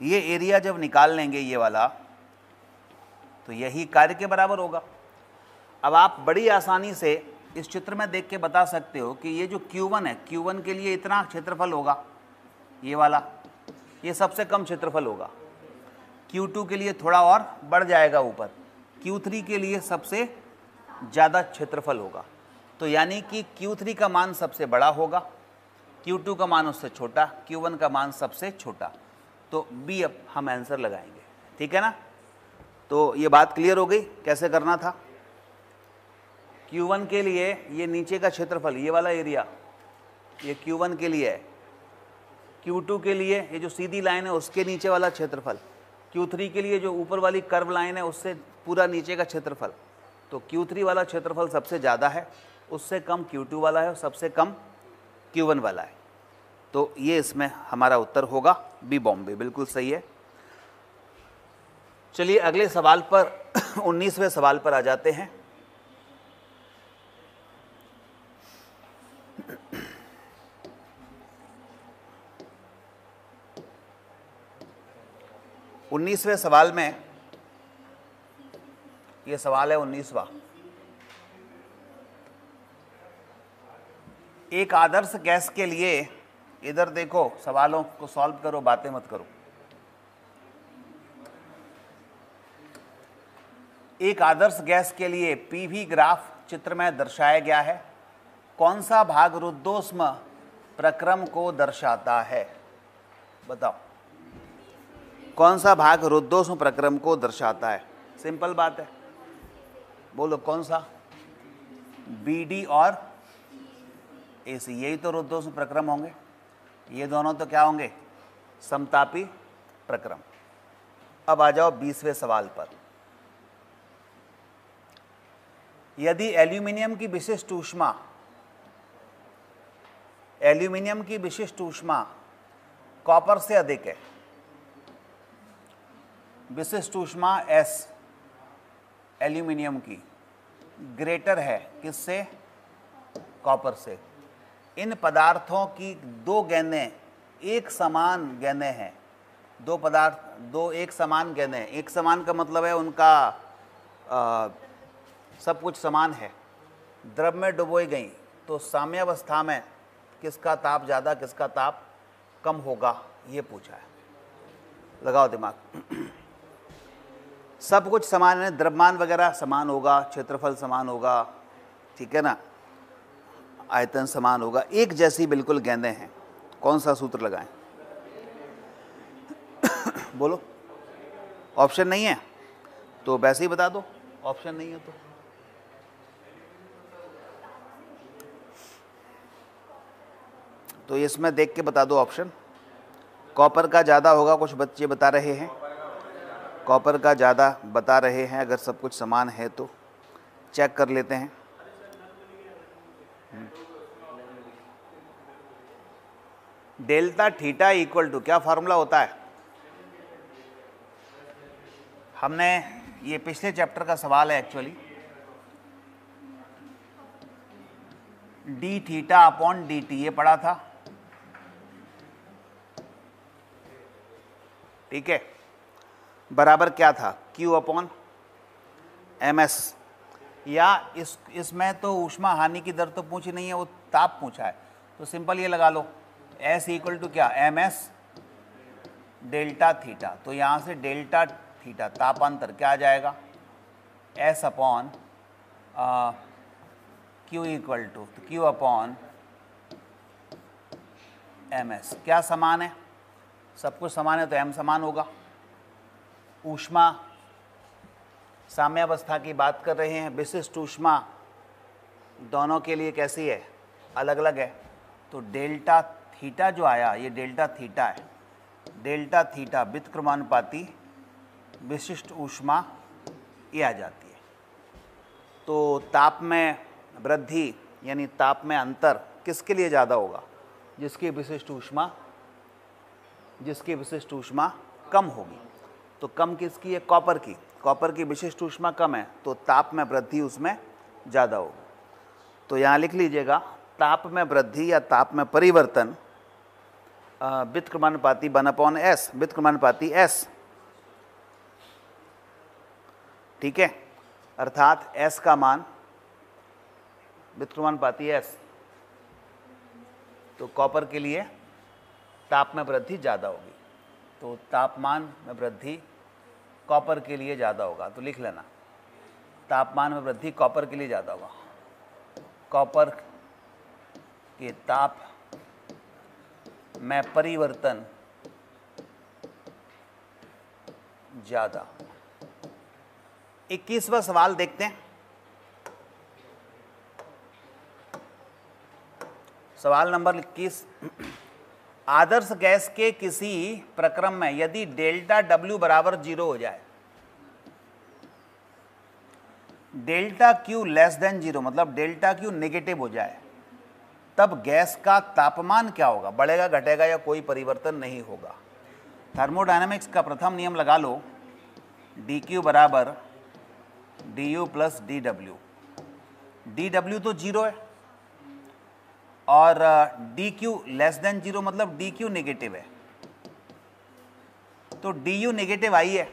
ये एरिया जब निकाल लेंगे ये वाला, तो यही कार्य के बराबर होगा। अब आप बड़ी आसानी से इस चित्र में देख के बता सकते हो कि ये जो Q1 है, Q1 के लिए इतना क्षेत्रफल होगा, ये वाला, ये सबसे कम क्षेत्रफल होगा। Q2 के लिए थोड़ा और बढ़ जाएगा ऊपर, Q3 के लिए सबसे ज़्यादा क्षेत्रफल होगा। तो यानी कि Q3 का मान सबसे बड़ा होगा, Q2 का मान उससे छोटा, Q1 का मान सबसे छोटा। तो B अब हम आंसर लगाएंगे। ठीक है ना? तो ये बात क्लियर हो गई कैसे करना था। Q1 के लिए ये नीचे का क्षेत्रफल, ये वाला एरिया, ये Q1 के लिए है। Q2 के लिए ये जो सीधी लाइन है उसके नीचे वाला क्षेत्रफल, Q3 के लिए जो ऊपर वाली कर्व लाइन है उससे पूरा नीचे का क्षेत्रफल। तो Q3 वाला क्षेत्रफल सबसे ज़्यादा है, उससे कम Q2 वाला है और सबसे कम Q1 वाला है। तो ये इसमें हमारा उत्तर होगा बी, बॉम्बे। बिल्कुल सही है। चलिए अगले सवाल पर 19वें सवाल पर आ जाते हैं। उन्नीसवें सवाल में, ये सवाल है 19वां। एक आदर्श गैस के लिए, इधर देखो, सवालों को सॉल्व करो, बातें मत करो। एक आदर्श गैस के लिए पीवी ग्राफ चित्र में दर्शाया गया है। कौन सा भाग रुद्धोष्म प्रक्रम को दर्शाता है? बताओ, कौन सा भाग रुद्धोष्म प्रक्रम को दर्शाता है? सिंपल बात है, बोलो कौन सा? बीडी और एसी, यही तो रुद्धोष्म प्रक्रम होंगे। ये दोनों तो क्या होंगे? समतापी प्रक्रम। अब आ जाओ 20वें सवाल पर। यदि एल्यूमिनियम की विशिष्ट ऊष्मा, एल्यूमिनियम की विशिष्ट ऊष्मा कॉपर से अधिक है, विशिष्ट ऊष्मा S एल्यूमिनियम की ग्रेटर है किससे? कॉपर से। इन पदार्थों की दो गेंदें एक समान गेंदें हैं। दो पदार्थ, दो एक समान गेंदें। एक समान का मतलब है उनका सब कुछ समान है। द्रव में डुबोई गई तो साम्यावस्था में किसका ताप ज़्यादा, किसका ताप कम होगा, ये पूछा है। लगाओ दिमाग। सब कुछ समान है, द्रव्यमान वगैरह समान होगा, क्षेत्रफल समान होगा, ठीक है ना, आयतन समान होगा, एक जैसी बिल्कुल गेंदें हैं। कौन सा सूत्र लगाएं? बोलो। ऑप्शन नहीं है तो वैसे ही बता दो, ऑप्शन नहीं है तो इसमें देख के बता दो ऑप्शन। कॉपर का ज़्यादा होगा, कुछ बच्चे बता रहे हैं कॉपर का ज़्यादा बता रहे हैं। अगर सब कुछ समान है तो चेक कर लेते हैं। डेल्टा थीटा इक्वल टू, क्या फार्मूला होता है? हमने, ये पिछले चैप्टर का सवाल है actually. D theta upon D T, ये पढ़ा था, ठीक है। बराबर क्या था? Q upon MS। या इसमें तो ऊष्मा हानि की दर तो पूछी नहीं है, वो ताप पूछा है। तो सिंपल ये लगा लो, S इक्वल टू क्या? MS delta theta. तो यहाँ से डेल्टा थीटा तापांतर क्या आ जाएगा? S upon Q equal to Q upon MS। क्या समान है? सब कुछ समान है तो M समान होगा। ऊष्मा साम्यावस्था की बात कर रहे हैं, विशिष्ट ऊष्मा दोनों के लिए कैसी है? अलग अलग है। तो डेल्टा थीटा जो आया, ये डेल्टा थीटा है, डेल्टा थीटा व्युत्क्रमानुपाती विशिष्ट ऊष्मा ये आ जाती है। तो ताप में वृद्धि यानी ताप में अंतर किसके लिए ज़्यादा होगा? जिसकी विशिष्ट ऊष्मा कम होगी। तो कम किसकी है? कॉपर की। कॉपर की विशिष्ट ऊष्मा कम है तो ताप में वृद्धि उसमें ज़्यादा होगी। तो यहाँ लिख लीजिएगा, ताप में वृद्धि या ताप में परिवर्तन व्युत्क्रमानुपाती 1/s, व्युत्क्रमानुपाती s, ठीक है। अर्थात s का मान व्युत्क्रमानुपाती s, तो कॉपर के लिए ताप में वृद्धि ज़्यादा होगी। तो तापमान में वृद्धि कॉपर के लिए ज़्यादा होगा, तो लिख लेना, तापमान में वृद्धि कॉपर के लिए ज़्यादा होगा। कॉपर के ताप में परिवर्तन ज़्यादा। 21वां सवाल देखते हैं। सवाल नंबर 21, आदर्श गैस के किसी प्रक्रम में यदि डेल्टा W बराबर 0 हो जाए, डेल्टा Q लेस देन 0 मतलब डेल्टा Q नेगेटिव हो जाए, तब गैस का तापमान क्या होगा? बढ़ेगा, घटेगा या कोई परिवर्तन नहीं होगा? थर्मोडायनामिक्स का प्रथम नियम लगा लो, dQ बराबर du प्लस dW। dW तो 0 है और dQ लेस देन 0 मतलब dQ नेगेटिव है, तो du नेगेटिव आई है।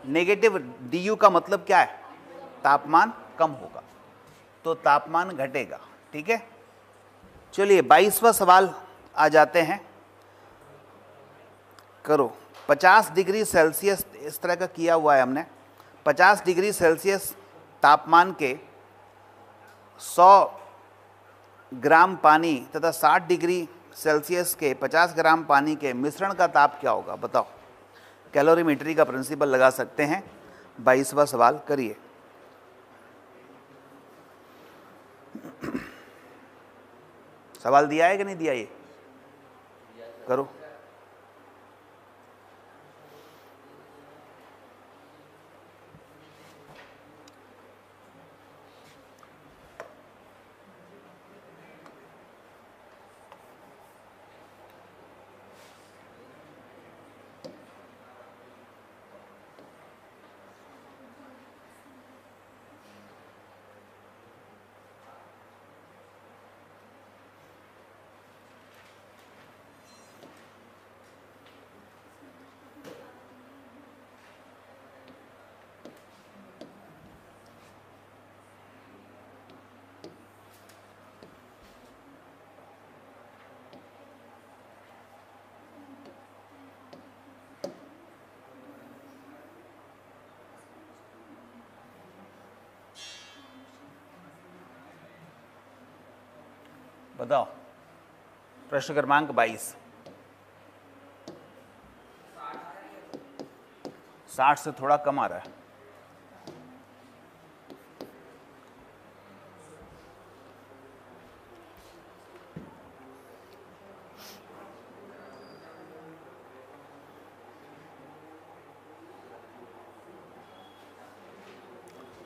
नेगेटिव du का मतलब क्या है? तापमान कम होगा, तो तापमान घटेगा, ठीक है। चलिए 22वां सवाल आ जाते हैं। करो, 50 डिग्री सेल्सियस इस तरह का किया हुआ है हमने। 50 डिग्री सेल्सियस तापमान के 100 ग्राम पानी तथा 60 डिग्री सेल्सियस के 50 ग्राम पानी के मिश्रण का ताप क्या होगा? बताओ। कैलोरीमेट्री का प्रिंसिपल लगा सकते हैं। 22वां सवाल करिए। सवाल दिया है कि नहीं दिया? ये करो। बताओ। प्रश्न क्रमांक 22। 60 से थोड़ा कम आ रहा है।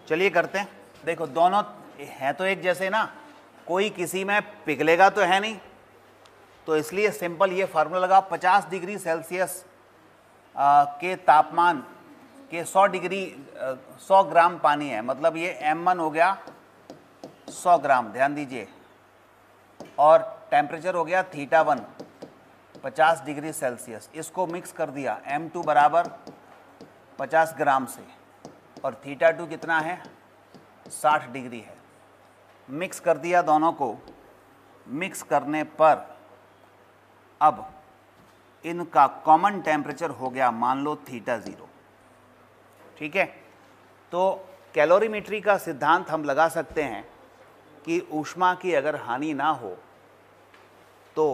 चलिए करते हैं। देखो दोनों हैं तो एक जैसे ना, कोई किसी में पिघलेगा तो है नहीं, तो इसलिए सिंपल ये फार्मूला लगा। 50 डिग्री सेल्सियस के तापमान के 100 ग्राम पानी है, मतलब ये M1 हो गया 100 ग्राम, ध्यान दीजिए, और टेम्परेचर हो गया θ1 50 डिग्री सेल्सियस। इसको मिक्स कर दिया M2 बराबर 50 ग्राम से, और θ2 कितना है? 60 डिग्री है। मिक्स कर दिया दोनों को। मिक्स करने पर अब इनका कॉमन टेम्परेचर हो गया मान लो θ0, ठीक है। तो कैलोरीमेट्री का सिद्धांत हम लगा सकते हैं कि ऊष्मा की अगर हानि ना हो तो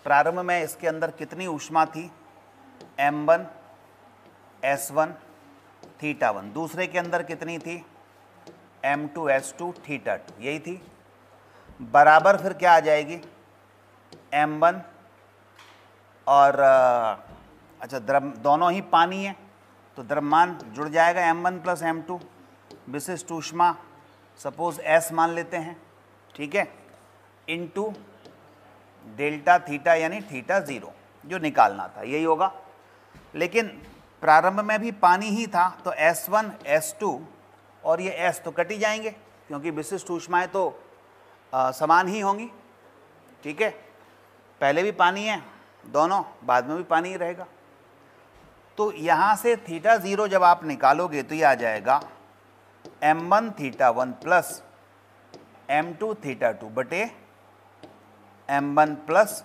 प्रारंभ में इसके अंदर कितनी ऊष्मा थी? M1 S1 θ1। दूसरे के अंदर कितनी थी? M2 S2 θ2, यही थी। बराबर फिर क्या आ जाएगी? m1 और अच्छा दोनों ही पानी है तो द्रव्यमान जुड़ जाएगा m1 प्लस m2। विशिष्ट ऊष्मा सपोज S मान लेते हैं, ठीक है, इनटू डेल्टा थीटा यानी थीटा 0 जो निकालना था यही होगा। लेकिन प्रारंभ में भी पानी ही था तो S1 S2 और ये S तो कट ही जाएंगे क्योंकि विशिष्ट ऊष्माएं तो समान ही होंगी, ठीक है। पहले भी पानी है दोनों, बाद में भी पानी ही रहेगा। तो यहाँ से थीटा 0 जब आप निकालोगे तो ये आ जाएगा m1 theta 1 plus m2 theta 2 बटे m1 प्लस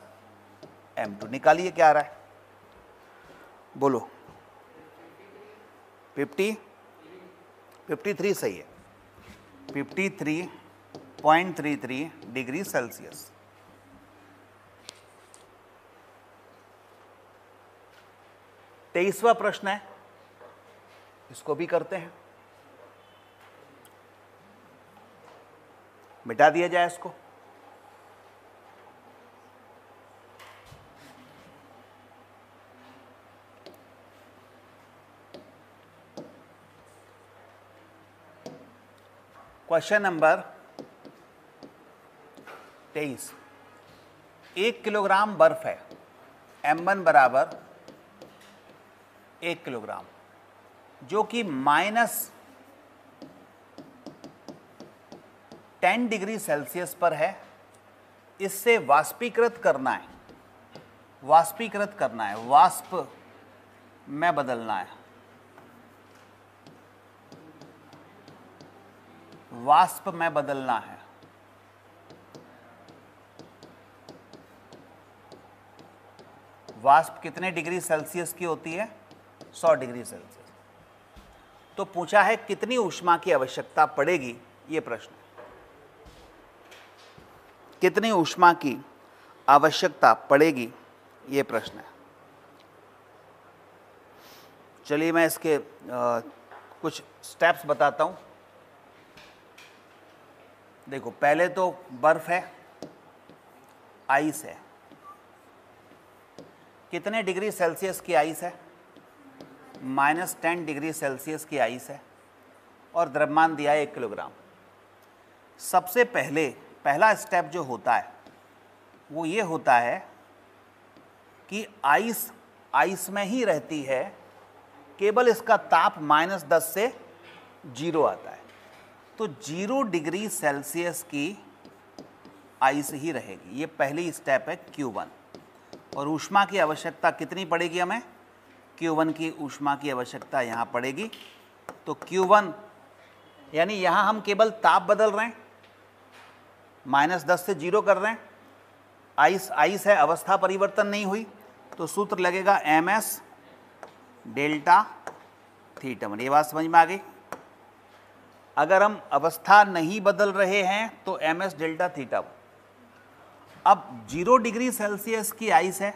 m2। निकालिए क्या आ रहा है, बोलो। 53 सही है, 53.33 डिग्री सेल्सियस। तेईसवां प्रश्न है, इसको भी करते हैं, मिटा दिया जाए इसको। Question number 23। 1 किलोग्राम बर्फ है, m1 बराबर 1 किलोग्राम, जो कि -10 डिग्री सेल्सियस पर है। इससे वाष्पीकृत करना है, वाष्प में बदलना है, वाष्प में बदलना है। वाष्प कितने डिग्री सेल्सियस की होती है, 100 डिग्री सेल्सियस। तो पूछा है कितनी ऊष्मा की आवश्यकता पड़ेगी, ये प्रश्न। कितनी ऊष्मा की आवश्यकता पड़ेगी, ये प्रश्न है। चलिए मैं इसके कुछ स्टेप्स बताता हूं। देखो पहले तो बर्फ है, आइस है। कितने डिग्री सेल्सियस की आइस है, -10 डिग्री सेल्सियस की आइस है और द्रव्यमान दिया है 1 किलोग्राम। सबसे पहला स्टेप जो होता है वो ये होता है कि आइस में ही रहती है, केवल इसका ताप -10 से 0 आता है। तो 0 डिग्री सेल्सियस की आइस ही रहेगी। ये पहली स्टेप है Q1। और ऊष्मा की आवश्यकता कितनी पड़ेगी हमें, Q1 की ऊष्मा की आवश्यकता यहाँ पड़ेगी। तो Q1 यानी यहाँ हम केवल ताप बदल रहे हैं, -10 से 0 कर रहे हैं। आइस है, अवस्था परिवर्तन नहीं हुई, तो सूत्र लगेगा ms डेल्टा थीटा 1। ये बात समझ में आ गई। अगर हम अवस्था नहीं बदल रहे हैं तो ms डेल्टा थीटा 1। अब 0 डिग्री सेल्सियस की आइस है,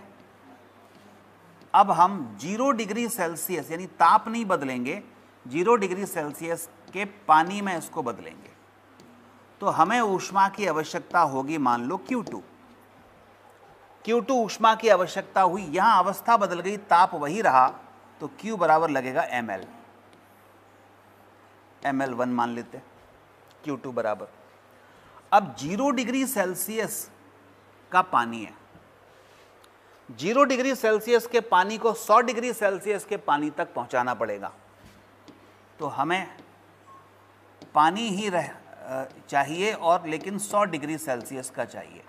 अब हम 0 डिग्री सेल्सियस यानी ताप नहीं बदलेंगे, 0 डिग्री सेल्सियस के पानी में इसको बदलेंगे। तो हमें ऊष्मा की आवश्यकता होगी, मान लो Q2 ऊष्मा की आवश्यकता हुई। यहाँ अवस्था बदल गई, ताप वही रहा, तो Q बराबर लगेगा ml1 मान लेते हैं, Q2 बराबर। अब 0 डिग्री सेल्सियस का पानी है, 0 डिग्री सेल्सियस के पानी को 100 डिग्री सेल्सियस के पानी तक पहुंचाना पड़ेगा। तो हमें पानी ही चाहिए और लेकिन 100 डिग्री सेल्सियस का चाहिए।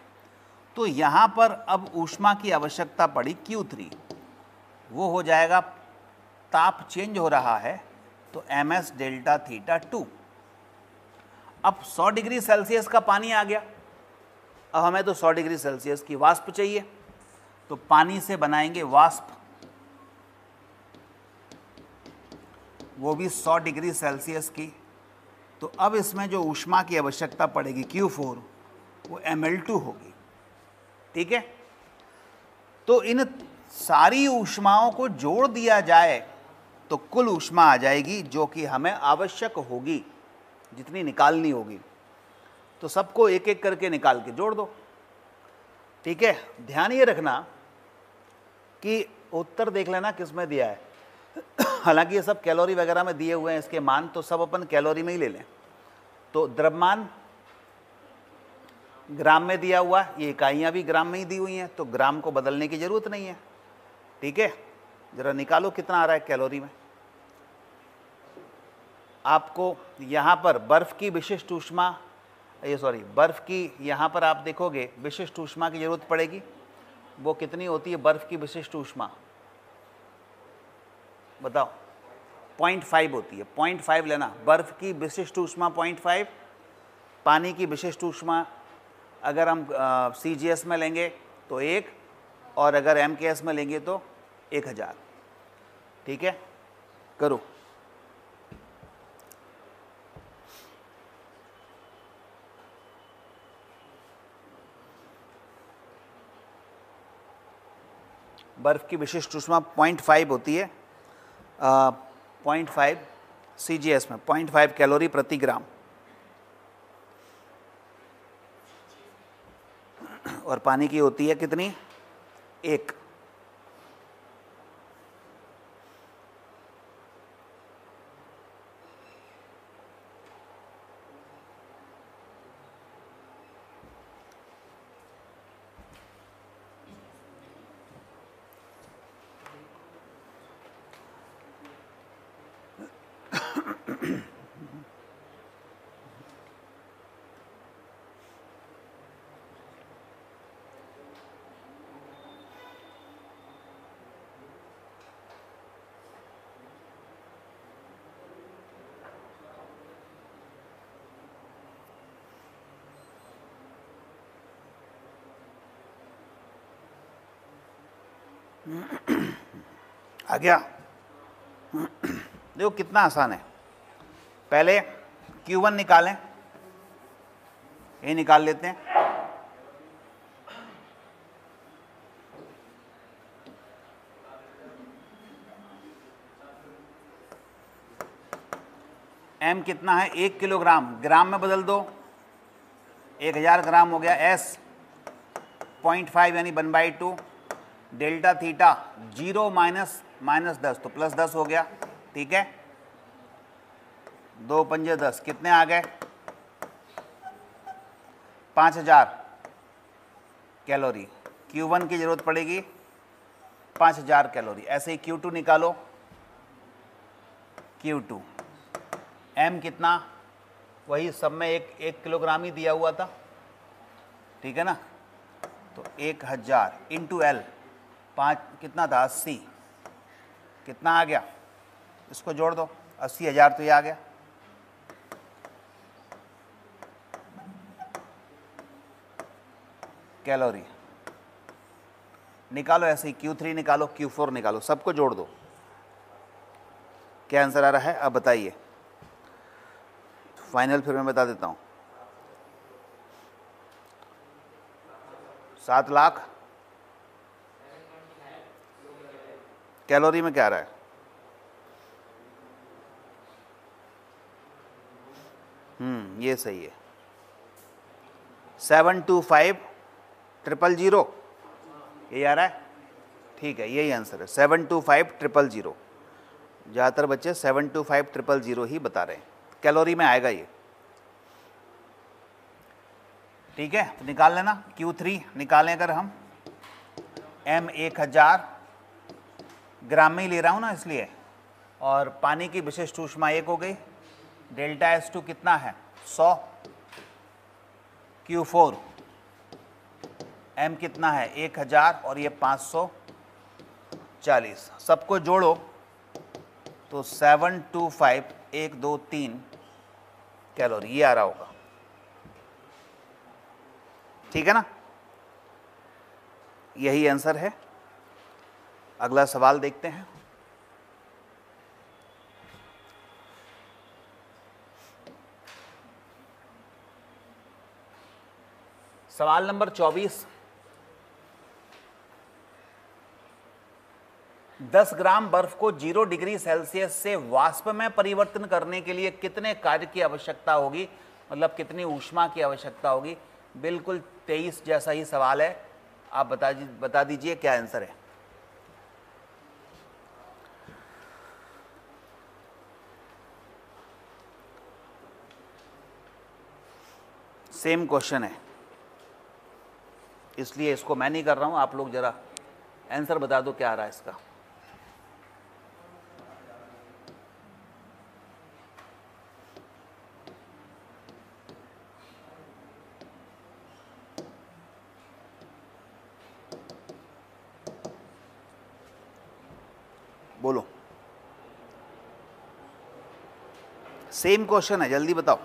तो यहाँ पर अब ऊष्मा की आवश्यकता पड़ी Q3, वो हो जाएगा, ताप चेंज हो रहा है तो ms डेल्टा थीटा 2। अब 100 डिग्री सेल्सियस का पानी आ गया, अब हमें तो 100 डिग्री सेल्सियस की वाष्प चाहिए, तो पानी से बनाएंगे वाष्प, वो भी 100 डिग्री सेल्सियस की। तो अब इसमें जो ऊष्मा की आवश्यकता पड़ेगी Q4, वो ml2 होगी, ठीक है। तो इन सारी ऊष्माओं को जोड़ दिया जाए तो कुल ऊष्मा आ जाएगी जो कि हमें आवश्यक होगी, जितनी निकालनी होगी। तो सबको एक एक करके निकाल के जोड़ दो। ठीक है, ध्यान ये रखना कि उत्तर देख लेना किस में दिया है। हालांकि ये सब कैलोरी वगैरह में दिए हुए हैं, इसके मान तो सब अपन कैलोरी में ही ले लें। तो द्रव्यमान ग्राम में दिया हुआ, ये इकाइयाँ भी ग्राम में ही दी हुई हैं, तो ग्राम को बदलने की ज़रूरत नहीं है। ठीक है, ज़रा निकालो कितना आ रहा है कैलोरी में। आपको यहाँ पर बर्फ़ की विशिष्ट ऊष्मा, बर्फ़ की यहाँ पर आप देखोगे विशिष्ट ऊष्मा की ज़रूरत पड़ेगी। वो कितनी होती है बर्फ़ की विशिष्ट ऊष्मा, बताओ? 0.5 होती है, 0.5 लेना। बर्फ़ की विशिष्ट ऊष्मा 0.5, पानी की विशिष्ट ऊष्मा अगर हम CGS में लेंगे तो 1, और अगर MKS में लेंगे तो 1000। ठीक है, करो। बर्फ़ की विशिष्ट ऊष्मा 0.5 होती है, 0.5 CGS में 0.5 कैलोरी प्रति ग्राम, और पानी की होती है कितनी? 1। आ गया? देखो कितना आसान है। पहले Q1 निकालें, ये निकाल लेते हैं। M कितना है? 1 किलोग्राम, ग्राम में बदल दो, 1000 ग्राम हो गया। S 0.5 यानी 1/2। डेल्टा थीटा 0 माइनस 10 तो +10 हो गया। ठीक है, 2 पंजे 10, कितने आ गए? 5000 कैलोरी। Q1 की ज़रूरत पड़ेगी 5000 कैलोरी। ऐसे ही Q2 निकालो। Q2 M कितना? वही सब में 1 किलोग्राम ही दिया हुआ था। ठीक है ना, तो 1000 इंटू L 5 कितना था? 80। कितना आ गया? इसको जोड़ दो, 80,000 तो ये आ गया। कैलोरी निकालो। ऐसे ही Q3 निकालो, Q4 निकालो, सबको जोड़ दो। क्या आंसर आ रहा है अब बताइए? फाइनल फिर मैं बता देता हूँ। 7 लाख कैलोरी में क्या आ रहा है? ये सही है। 725,000 ये आ रहा है। ठीक है, यही आंसर है, 725,000। ज़्यादातर बच्चे 725,000 ही बता रहे हैं, कैलोरी में आएगा ये। ठीक है, तो निकाल लेना। Q3 निकालें अगर हम, M 1000 ग्राम में ही ले रहा हूँ ना इसलिए, और पानी की विशिष्ट ऊष्मा 1 हो गई। डेल्टा S2 कितना है? 100। Q4 M कितना है? 1000 और ये 540। सबको जोड़ो तो 725,123 कैलोरी ये आ रहा होगा। ठीक है ना, यही आंसर है। अगला सवाल देखते हैं। सवाल नंबर 24। 10 ग्राम बर्फ को 0 डिग्री सेल्सियस से वाष्प में परिवर्तन करने के लिए कितने कार्य की आवश्यकता होगी, मतलब कितनी ऊष्मा की आवश्यकता होगी? बिल्कुल 23 जैसा ही सवाल है, आप बता दीजिए क्या आंसर है। सेम क्वेश्चन है, इसलिए इसको मैं नहीं कर रहा हूं, आप लोग जरा आंसर बता दो क्या आ रहा है इसका। बोलो, सेम क्वेश्चन है, जल्दी बताओ।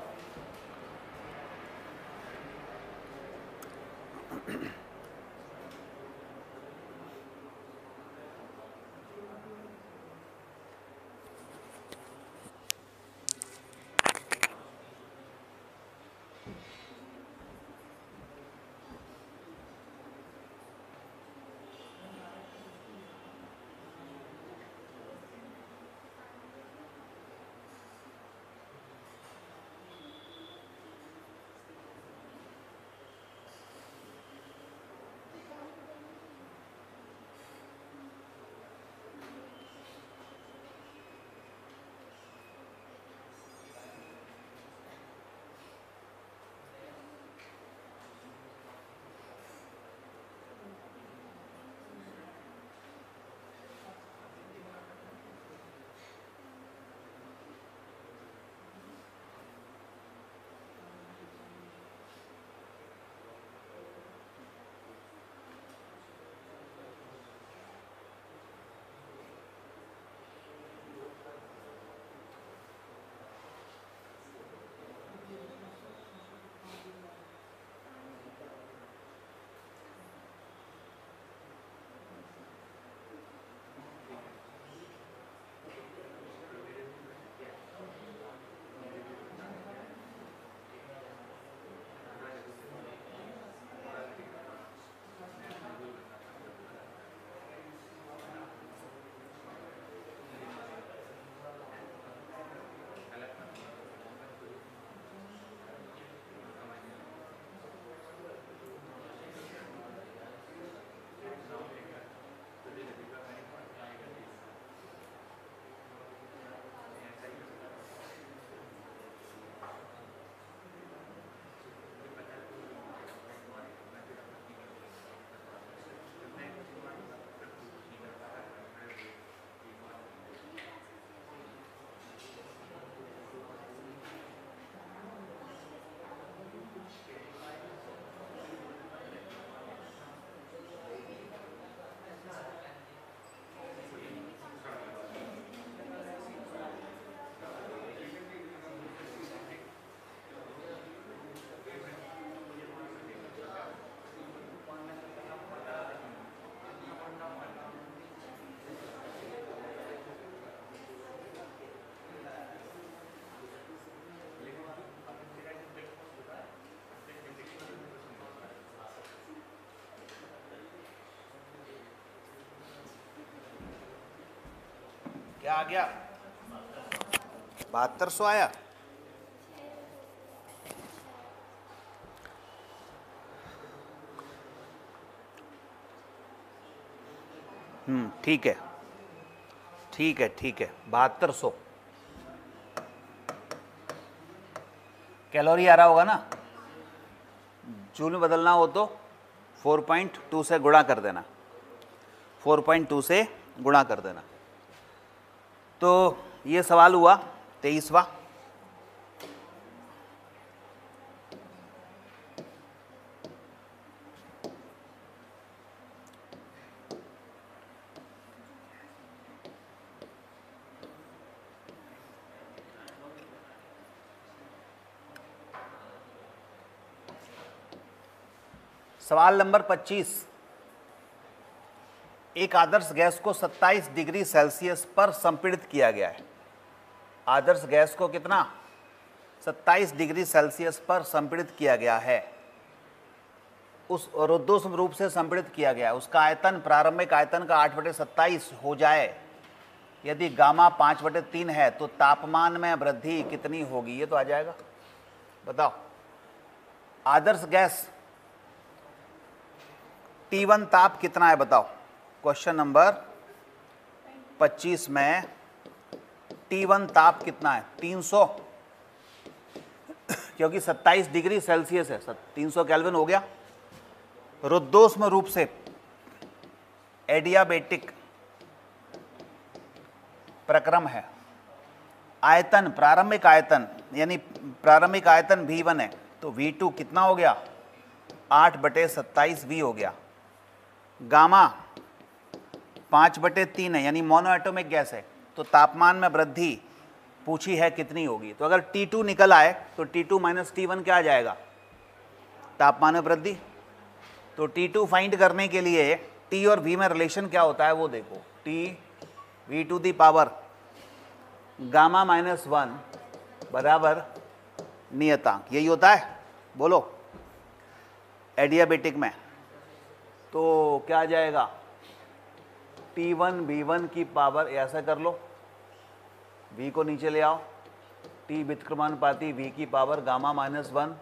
क्या आ गया? 7200 आया। ठीक है, ठीक है, ठीक है, 7200 कैलोरी आ रहा होगा ना। जूल में बदलना हो तो 4.2 से गुणा कर देना, 4.2 से गुणा कर देना। तो ये सवाल हुआ 23वां। सवाल नंबर 25, एक आदर्श गैस को 27 डिग्री सेल्सियस पर संपीड़ित किया गया है। आदर्श गैस को कितना? 27 डिग्री सेल्सियस पर संपीड़ित किया गया है, उस रुद्धोष्म रूप से संपीड़ित किया गया है। उसका आयतन प्रारंभिक आयतन का 8/27 हो जाए, यदि गामा 5/3 है तो तापमान में वृद्धि कितनी होगी? ये तो आ जाएगा, बताओ। आदर्श गैस T1 ताप कितना है बताओ। क्वेश्चन नंबर 25 में T1 ताप कितना है? 300, क्योंकि 27 डिग्री सेल्सियस है, 300 केल्विन हो गया। रुद्धोष्म रूप से एडियाबेटिक प्रक्रम है। आयतन, प्रारंभिक आयतन, यानी प्रारंभिक आयतन V1 है, तो V2 कितना हो गया? 8/27 V हो गया। गामा 5/3 है, यानी मोनोएटॉमिक गैस है, तो तापमान में वृद्धि पूछी है कितनी होगी। तो अगर T2 निकल आए तो T2 माइनस T1 क्या आ जाएगा? तापमान में वृद्धि। तो T2 फाइंड करने के लिए T और V में रिलेशन क्या होता है वो देखो। T V⁴ गामा -1 बराबर नियतांक, यही होता है, बोलो एडियाबेटिक में। तो क्या आ जाएगा? T1 V1 की पावर, ऐसा कर लो, V को नीचे ले आओ, T व्युत्क्रमानुपाती V की पावर गामा -1,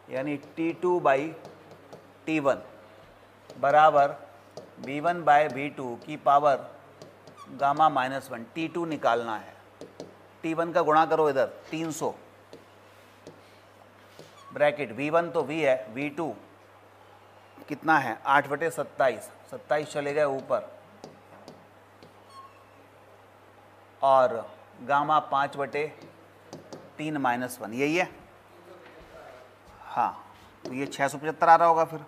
यानी T2/T1 बराबर V1/V2 की पावर गामा -1। T2 निकालना है, T1 का गुणा करो इधर 300, ब्रैकेट V1 तो V है, V2 कितना है? 8/27, 27 चले गए ऊपर, और गामा 5/3 -1, यही है। हाँ, तो ये 675 आ रहा होगा। फिर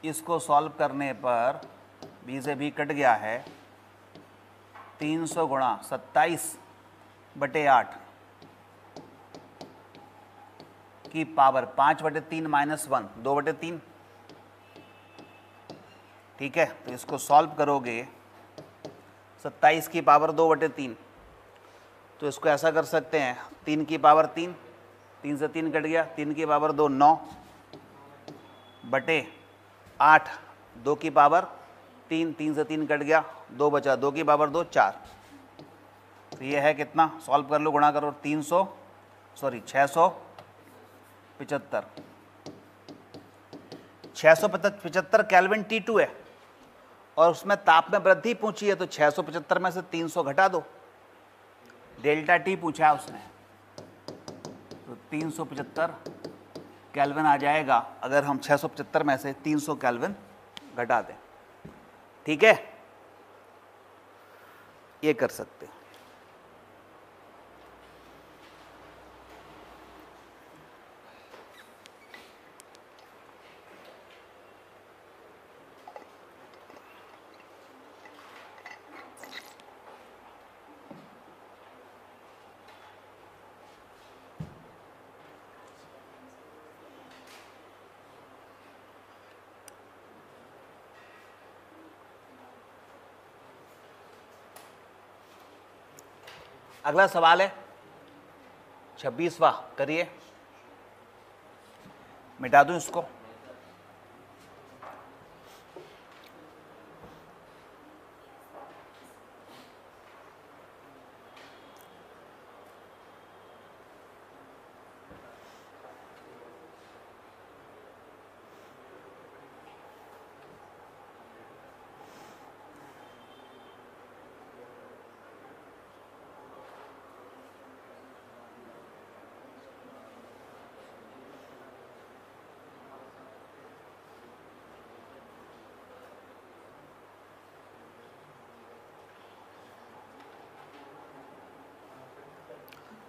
इसको सॉल्व करने पर B से B कट गया है, 300 गुणा 27/8 की पावर 5/3 -1, 2/3। ठीक है, तो इसको सॉल्व करोगे 27 की पावर 2/3, तो इसको ऐसा कर सकते हैं, 3 की पावर 3, 3 से 3 कट गया, 3 की पावर 2 9/8, 2 की पावर 3, 3 से 3 कट गया, 2 बचा, 2 की पावर 2 4। तो ये है कितना? सॉल्व कर लो, गुणा करो, 675 केल्विन T2 है, और उसमें ताप में वृद्धि पूछी है, तो 675 में से 300 घटा दो, डेल्टा T पूछा है उसने, तो 375 केल्विन आ जाएगा अगर हम 675 में से 300 केल्विन घटा दें। ठीक है, ये कर सकते हैं। अगला सवाल है 26वां, करिए, मिटा दूं इसको।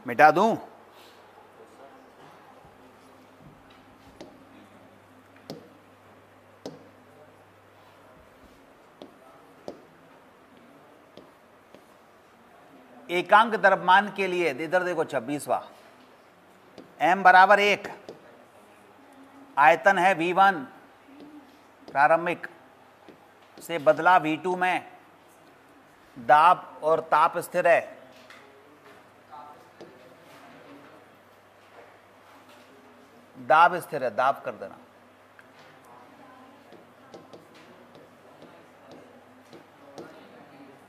मिटा दूं? एकांक द्रव्यमान के लिए इधर देखो 26वां, m बराबर 1, आयतन है V1 प्रारंभिक से बदला V2 में, दाब और ताप स्थिर है, दाब स्थिर है, दाब कर देना।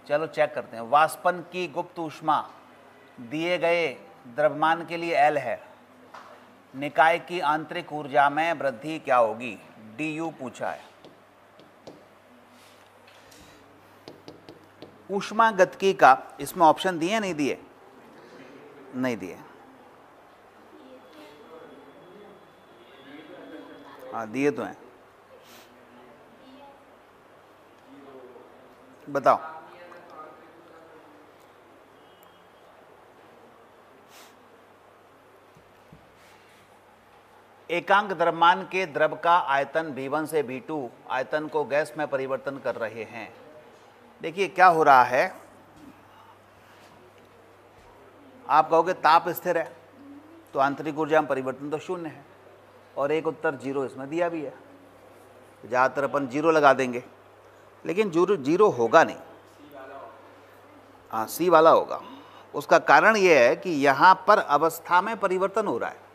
चलो चेक करते हैं। वाष्पन की गुप्त ऊष्मा दिए गए द्रव्यमान के लिए L है, निकाय की आंतरिक ऊर्जा में वृद्धि क्या होगी, du पूछा है। ऊष्मागतिकी का इसमें ऑप्शन दिए नहीं दिए, नहीं दिए, हाँ दिए तो हैं, बताओ। एकांक द्रव्यमान के द्रव का आयतन V1 से V2 आयतन को गैस में परिवर्तन कर रहे हैं। देखिए क्या हो रहा है, आप कहोगे ताप स्थिर है तो आंतरिक ऊर्जा में परिवर्तन तो शून्य है, और एक उत्तर 0 इसमें दिया भी है, ज़्यादातर अपन 0 लगा देंगे, लेकिन 0 होगा नहीं, हाँ सी वाला होगा। उसका कारण ये है कि यहाँ पर अवस्था में परिवर्तन हो रहा है,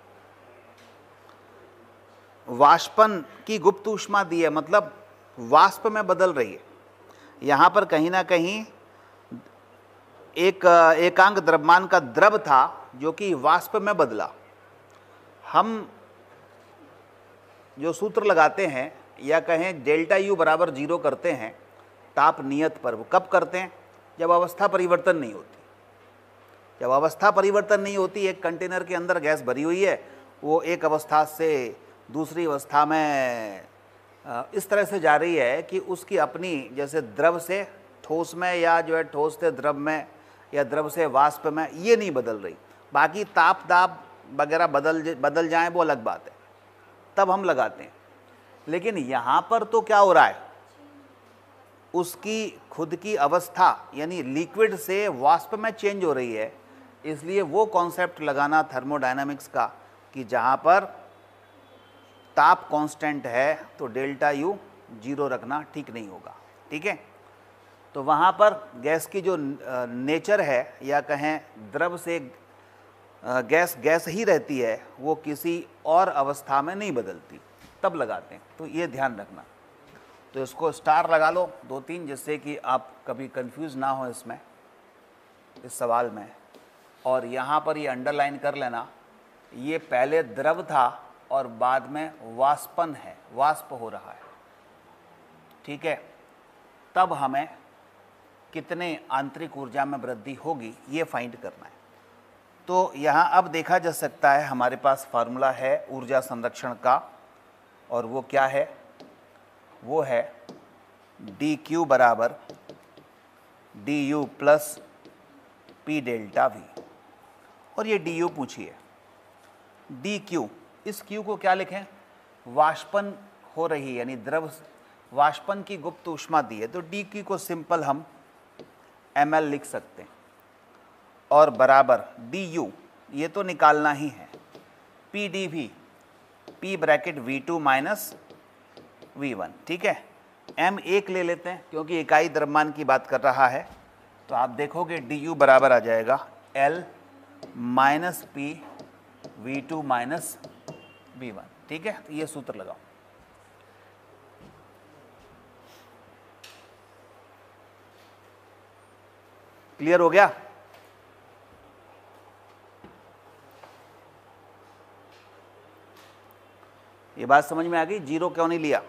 वाष्पन की गुप्त ऊष्मा दी है, मतलब वाष्प में बदल रही है। यहाँ पर कहीं ना कहीं एक एकांक द्रव्यमान का द्रव था जो कि वाष्प में बदला। हम जो सूत्र लगाते हैं या कहें डेल्टा यू बराबर 0 करते हैं ताप नियत पर, वो कब करते हैं, जब अवस्था परिवर्तन नहीं होती। जब अवस्था परिवर्तन नहीं होती, एक कंटेनर के अंदर गैस भरी हुई है, वो एक अवस्था से दूसरी अवस्था में इस तरह से जा रही है कि उसकी अपनी, जैसे द्रव से ठोस में या जो है ठोस से द्रव में या द्रव से वाष्प में, ये नहीं बदल रही। बाकी ताप दाब वगैरह बदल जाएं वो अलग बात है, तब हम लगाते हैं। लेकिन यहाँ पर तो क्या हो रहा है, उसकी खुद की अवस्था यानी लिक्विड से वाष्प में चेंज हो रही है। इसलिए वो कॉन्सेप्ट लगाना थर्मोडायनामिक्स का कि जहाँ पर ताप कांस्टेंट है तो डेल्टा यू 0 रखना ठीक नहीं होगा, ठीक है। तो वहाँ पर गैस की जो नेचर है या कहें द्रव से गैस ही रहती है, वो किसी और अवस्था में नहीं बदलती, तब लगाते हैं। तो ये ध्यान रखना। तो इसको स्टार लगा लो 2-3, जिससे कि आप कभी कंफ्यूज ना हो इसमें, इस सवाल में। और यहाँ पर ये अंडरलाइन कर लेना, ये पहले द्रव था और बाद में वाष्पन है, वाष्प हो रहा है, ठीक है। तब हमें कितने आंतरिक ऊर्जा में वृद्धि होगी ये फाइंड करना है। तो यहाँ अब देखा जा सकता है हमारे पास फार्मूला है ऊर्जा संरक्षण का, और वो क्या है, वो है dq बराबर du plus p delta v। और ये du पूछिए, dq, इस q को क्या लिखें, वाष्पन हो रही है यानी द्रव वाष्पन की गुप्त ऊष्मा दी है, तो dq को सिंपल हम ml लिख सकते हैं, और बराबर du, ये तो निकालना ही है, p dv, p bracket v2 minus v1, ठीक है। m 1 ले लेते हैं क्योंकि इकाई द्रव्यमान की बात कर रहा है, तो आप देखोगे du बराबर आ जाएगा L minus p v2 minus v1, ठीक है। तो ये सूत्र लगाओ। क्लियर हो गया? ये बात समझ में आ गई, 0 क्यों नहीं लिया?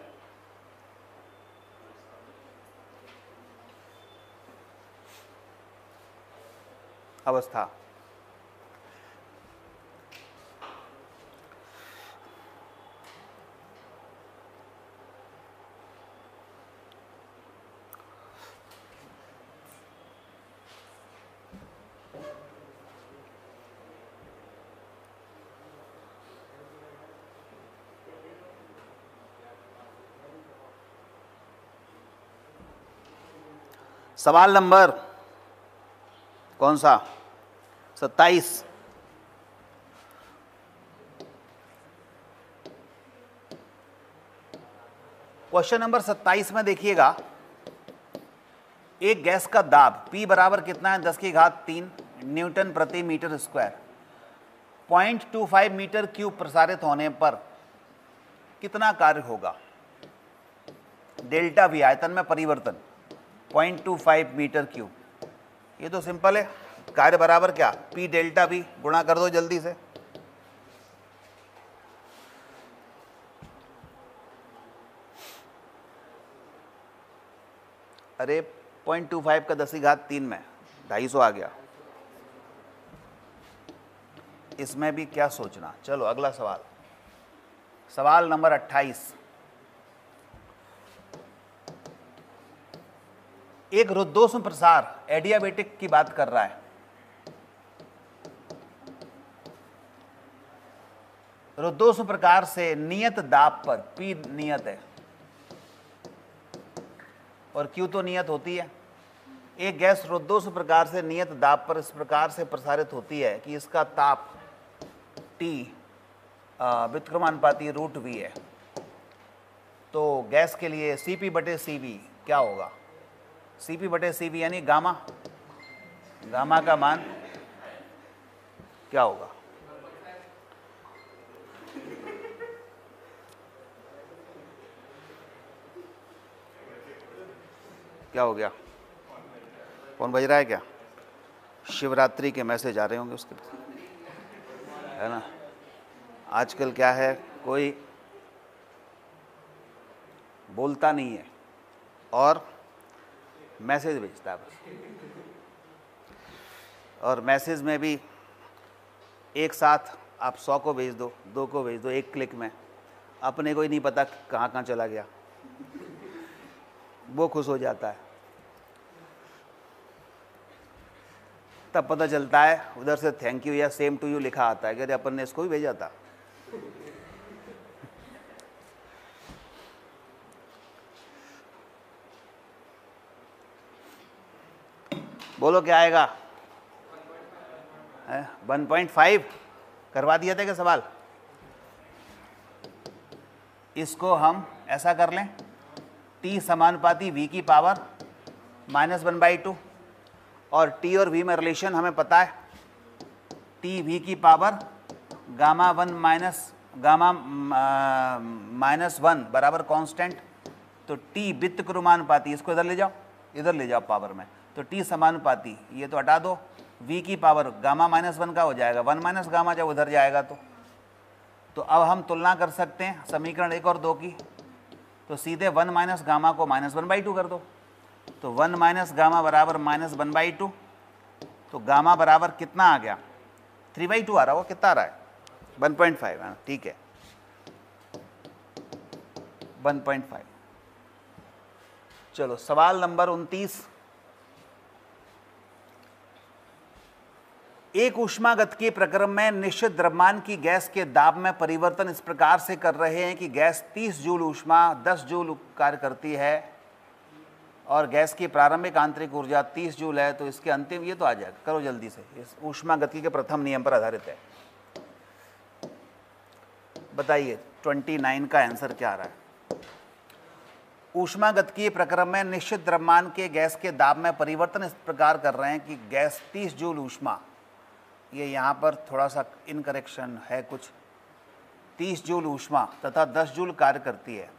अवस्था, सवाल नंबर कौन सा, 27। क्वेश्चन नंबर 27 में देखिएगा, एक गैस का दाब P बराबर कितना है, 10 की घात 3 न्यूटन प्रति मीटर स्क्वायर, 0.25 मीटर क्यूब प्रसारित होने पर कितना कार्य होगा। डेल्टा V आयतन में परिवर्तन 0.25 मीटर क्यूब, ये तो सिंपल है। कार्य बराबर क्या, P डेल्टा V, गुणा कर दो जल्दी से, अरे 0.25 का 10⁻³ में 250 आ गया। इसमें भी क्या सोचना। चलो अगला सवाल, सवाल नंबर 28। एक रुद्धोष्म प्रसार एडियाबेटिक की बात कर रहा है। रुद्धोष्म प्रकार से नियत दाब पर, P नियत है और Q तो नियत होती है। एक गैस रुद्धोष्म प्रकार से नियत दाब पर इस प्रकार से प्रसारित होती है कि इसका ताप T व्युत्क्रमानुपाती √V है। तो गैस के लिए Cp/Cv क्या होगा? Cp/Cv यानी गामा, गामा का मान क्या होगा? क्या हो गया? फोन बज रहा है क्या? शिवरात्रि के मैसेज आ रहे होंगे उसके, है ना। आजकल क्या है, कोई बोलता नहीं है और मैसेज भेजता है बस। और मैसेज में भी एक साथ आप 100 को भेज दो, 2 को भेज दो, एक क्लिक में। अपने को ही नहीं पता कहाँ कहाँ चला गया, वो खुश हो जाता है। तब पता चलता है उधर से थैंक यू या सेम टू यू लिखा आता है कि अरे अपन ने इसको भी भेजा था। बोलो क्या आएगा? 1.5 करवा दिया था क्या सवाल? इसको हम ऐसा कर लें, T समानुपाती V की पावर -1/2, और T और V में रिलेशन हमें पता है, T V की पावर -1 बराबर कांस्टेंट। तो T व्युत्क्रमानुपाती, इसको इधर ले जाओ, इधर ले जाओ पावर में, तो T समानुपाती, ये तो हटा दो, V की पावर Γ-1 का हो जाएगा, 1 - गामा जब उधर जाएगा तो अब हम तुलना कर सकते हैं समीकरण 1 और 2 की। तो सीधे 1 - गामा को -1/2 कर दो, तो 1 - गामा बराबर -1/2। तो गामा बराबर कितना आ गया? 3/2 आ रहा होगा, कितना आ रहा है? 1.5। ठीक है, 1.5। चलो सवाल नंबर 29। एक ऊष्मागतिकीय प्रक्रम में निश्चित द्रव्यमान की गैस के दाब में परिवर्तन इस प्रकार से कर रहे हैं कि गैस 30 जूल ऊष्मा 10 जूल कार्य करती है और गैस की प्रारंभिक आंतरिक ऊर्जा 30 जूल है। तो इसके अंतिम, ये तो आ जाएगा, करो जल्दी से, इस ऊष्मागतिकी के प्रथम नियम पर आधारित है। बताइए 29 का आंसर क्या आ रहा है? ऊष्मागतिकीय प्रक्रम में निश्चित द्रव्यमान के गैस के दाब में परिवर्तन इस प्रकार कर रहे हैं कि गैस 30 जूल ऊष्मा, ये यहाँ पर थोड़ा सा इनकरेक्शन है कुछ, 30 जूल ऊष्मा तथा 10 जूल कार्य करती है।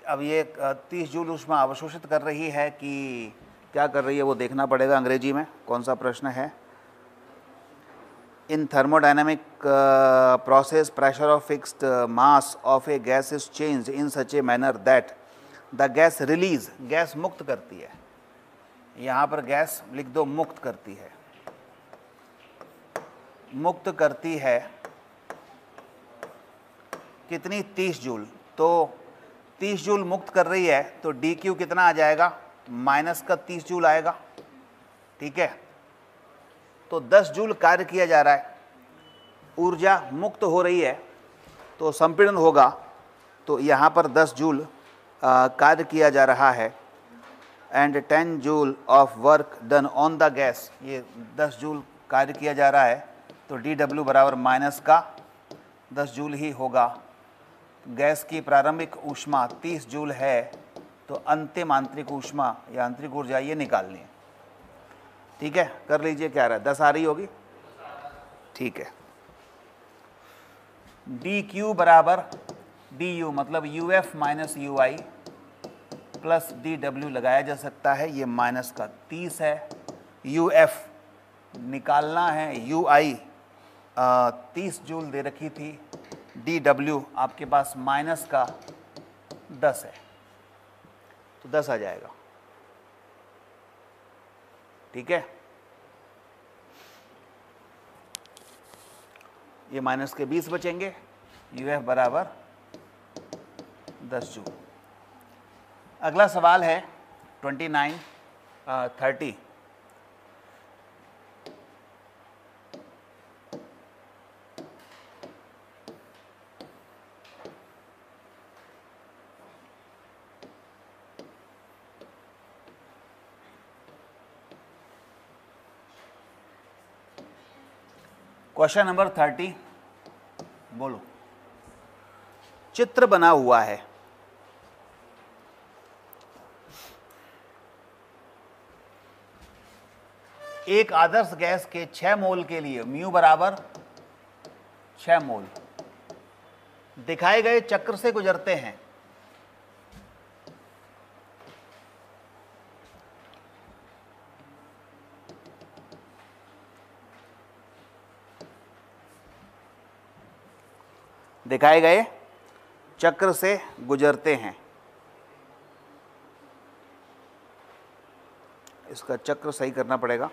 अब ये 30 जूल ऊष्मा अवशोषित कर रही है कि क्या कर रही है वो देखना पड़ेगा अंग्रेजी में कौन सा प्रश्न है। इन thermodynamic process pressure of fixed mass of A gas is changed in such a manner that the gas release, gas मुक्त करती है, यहाँ पर गैस लिख दो, मुक्त करती है, मुक्त करती है कितनी? 30 जूल। तो 30 जूल मुक्त कर रही है तो dq कितना आ जाएगा? -30 जूल आएगा। ठीक है, तो 10 जूल कार्य किया जा रहा है, ऊर्जा मुक्त हो रही है, तो संपीड़न होगा, तो यहाँ पर 10 जूल कार्य किया जा रहा है and 10 joule of work done on the gas, ये 10 जूल कार्य किया जा रहा है, तो dw बराबर -10 जूल ही होगा। गैस की प्रारंभिक ऊष्मा 30 जूल है, तो अंतिम आंतरिक ऊष्मा या आंतरिक ऊर्जा ये निकालनी है। ठीक है, कर लीजिए, क्या रहा है? 10 आ रही होगी। ठीक है, dq बराबर du, मतलब uf - ui प्लस dw लगाया जा सकता है, ये माइनस का 30 है, uf निकालना है, ui 30 जूल दे रखी थी, dw आपके पास -10 है, तो 10 आ जाएगा। ठीक है, ये माइनस के 20 बचेंगे, UF बराबर 10 जूल। अगला सवाल है 30। क्वेश्चन नंबर 30, बोलो। चित्र बना हुआ है, एक आदर्श गैस के 6 मोल के लिए म्यू बराबर 6 मोल दिखाए गए चक्र से गुजरते हैं। दिखाए गए चक्र से गुजरते हैं। इसका चक्र सही करना पड़ेगा।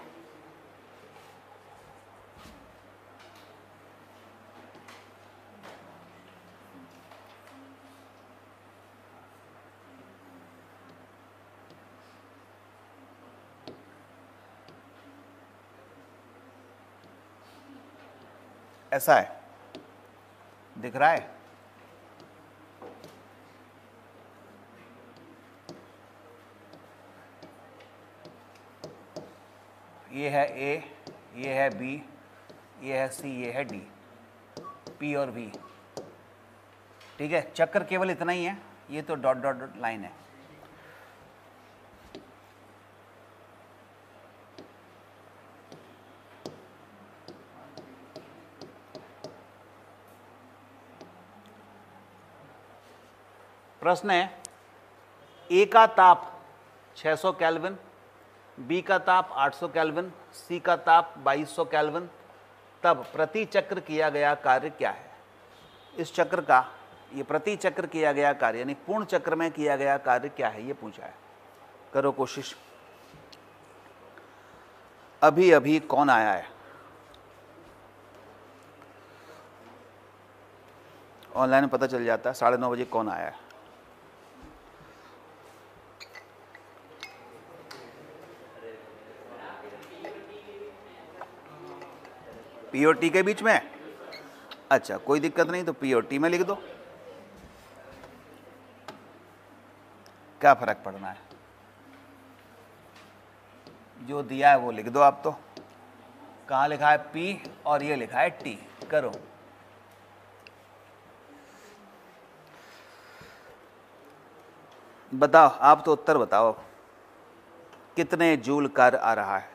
ऐसा है, दिख रहा है? ये है A, ये है B, ये है C, ये है D, P और V। ठीक है, चक्र केवल इतना ही है, ये तो डॉट डॉट डॉट लाइन है। प्रश्न है, A का ताप 600 केल्विन, B का ताप 800 केल्विन, C का ताप 2200 केल्विन, तब प्रति चक्र किया गया कार्य क्या है? इस चक्र का, ये प्रति चक्र किया गया कार्य यानी पूर्ण चक्र में किया गया कार्य क्या है, ये पूछा है। करो कोशिश। अभी अभी कौन आया है? ऑनलाइन पता चल जाता है 9:30 बजे कौन आया है। P और T के बीच में? अच्छा, कोई दिक्कत नहीं, तो P और T में लिख दो, क्या फर्क पड़ना है, जो दिया है वो लिख दो आप। तो कहाँ लिखा है P और ये लिखा है T। करो। बताओ, आप तो उत्तर बताओ, कितने जूल कार्य आ रहा है?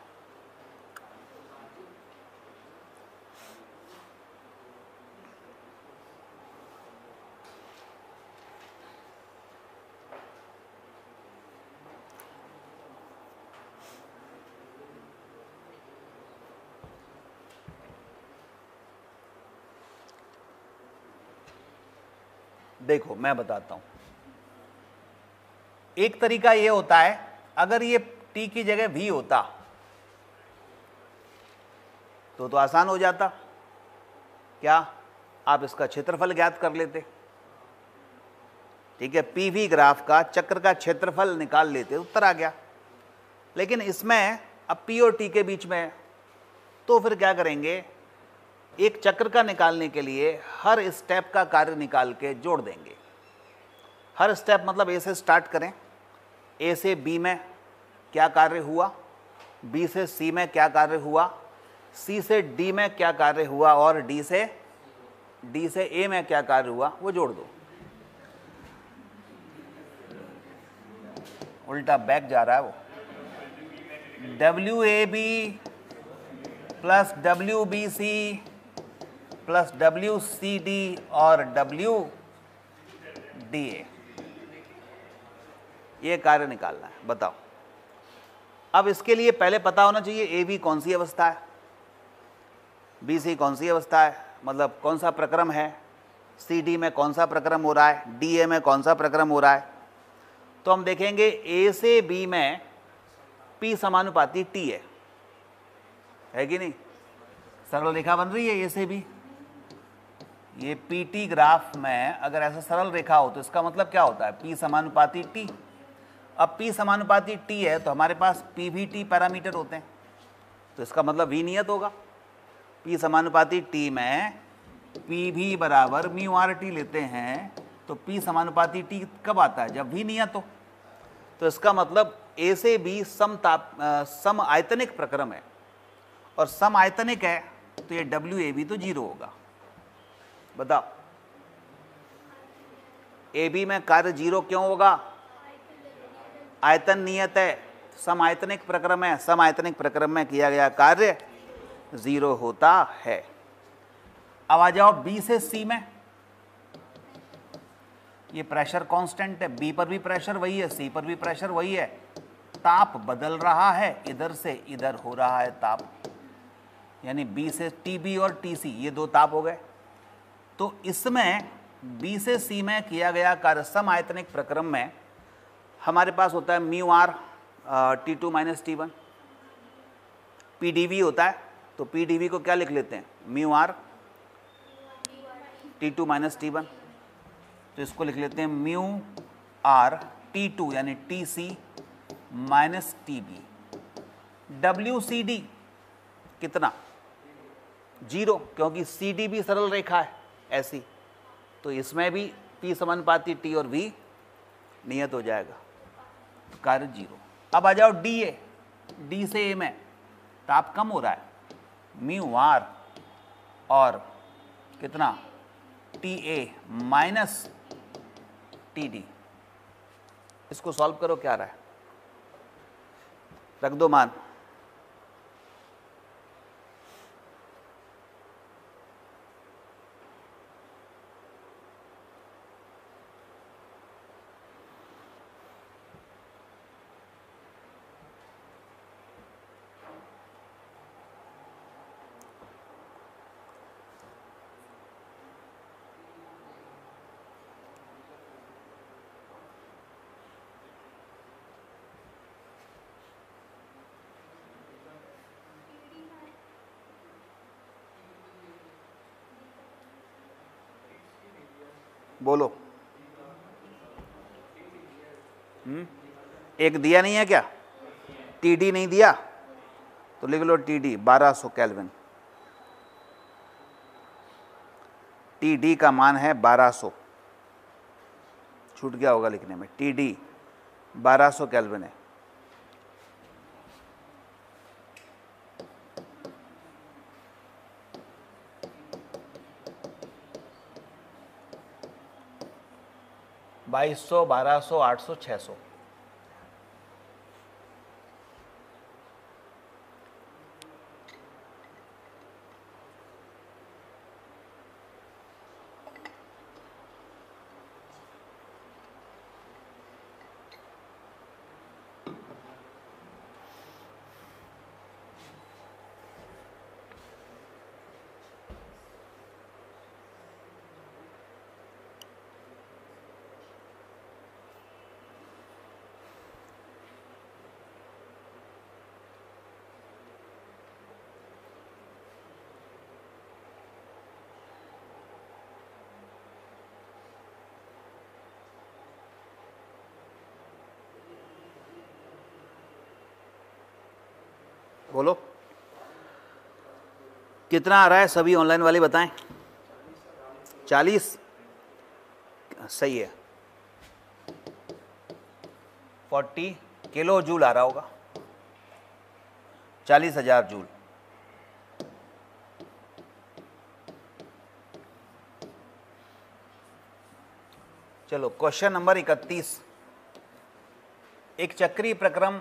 देखो मैं बताता हूं, एक तरीका ये होता है, अगर ये T की जगह V होता तो आसान हो जाता। क्या? आप इसका क्षेत्रफल ज्ञात कर लेते। ठीक है, PV ग्राफ का चक्र का क्षेत्रफल निकाल लेते, उत्तर आ गया। लेकिन इसमें अब P और T के बीच में, तो फिर क्या करेंगे, एक चक्र का निकालने के लिए हर स्टेप का कार्य निकाल के जोड़ देंगे। हर स्टेप मतलब A से स्टार्ट करें, A से B में क्या कार्य हुआ, B से C में क्या कार्य हुआ, C से D में क्या कार्य हुआ और D से A में क्या कार्य हुआ, वो जोड़ दो। उल्टा बैक जा रहा है वो। WAB plus WBC plus WCD और WDA, ये कार्य निकालना है। बताओ, अब इसके लिए पहले पता होना चाहिए AB कौन सी अवस्था है, BC कौन सी अवस्था है, मतलब कौन सा प्रक्रम है, CD में कौन सा प्रक्रम हो रहा है, DA में कौन सा प्रक्रम हो रहा है। तो हम देखेंगे A से B में P समानुपाती T है, है कि नहीं? सरल रेखा बन रही है ये से भी। ये पीटी ग्राफ में अगर ऐसा सरल रेखा हो तो इसका मतलब क्या होता है? P समानुपाती T। अब P समानुपाती T है तो हमारे पास P भी T पैरामीटर होते हैं, तो इसका मतलब V नियत होगा। P समानुपाती T में P भी बराबर म्यू आर टी लेते हैं, तो P समानुपाती T कब आता है? जब V नियत हो। तो इसका मतलब A से B सम आयतनिक प्रक्रम है, और सम आयतनिक है तो ये WAB तो 0 होगा। बताओ, AB में कार्य 0 क्यों होगा? आयतन नियत है, सम आयतनिक प्रक्रम है, सम आयतनिक प्रक्रम में किया गया कार्य 0 होता है। अब आ जाओ B से C में। ये प्रेशर कांस्टेंट है, B पर भी प्रेशर वही है, C पर भी प्रेशर वही है। ताप बदल रहा है, इधर से इधर हो रहा है ताप, यानी B से TB और TC ये दो ताप हो गए। तो इसमें B से C में किया गया कार्य सम आयतनिक प्रक्रम में हमारे पास होता है mu R T2 minus T1, PdV होता है। तो PdV को क्या लिख लेते हैं? Mu R T2 minus T1। तो इसको लिख लेते हैं म्यू आर T2 यानी TC माइनस TB। WCD कितना? 0, क्योंकि CD भी सरल रेखा है ऐसी, तो इसमें भी P समानुपाती T और V नियत हो जाएगा, तो कार्य 0। अब आ जाओ DA। D से A में ताप कम हो रहा है, म्यू आर और कितना? TA minus TD। इसको सॉल्व करो, क्या आ रहा है? रख दो मान। बोलो। एक दिया नहीं है क्या? TD नहीं दिया तो लिख लो TD 1200 केल्विन। TD का मान है 1200, छूट गया होगा लिखने में। TD 1200 केल्विन है। बाईस सौ, 1200, 800, 600। बोलो कितना आ रहा है? सभी ऑनलाइन वाले बताएं। 40 सही है। 40 किलो जूल आ रहा होगा, 40,000 जूल। चलो क्वेश्चन नंबर 31। एक चक्रीय प्रक्रम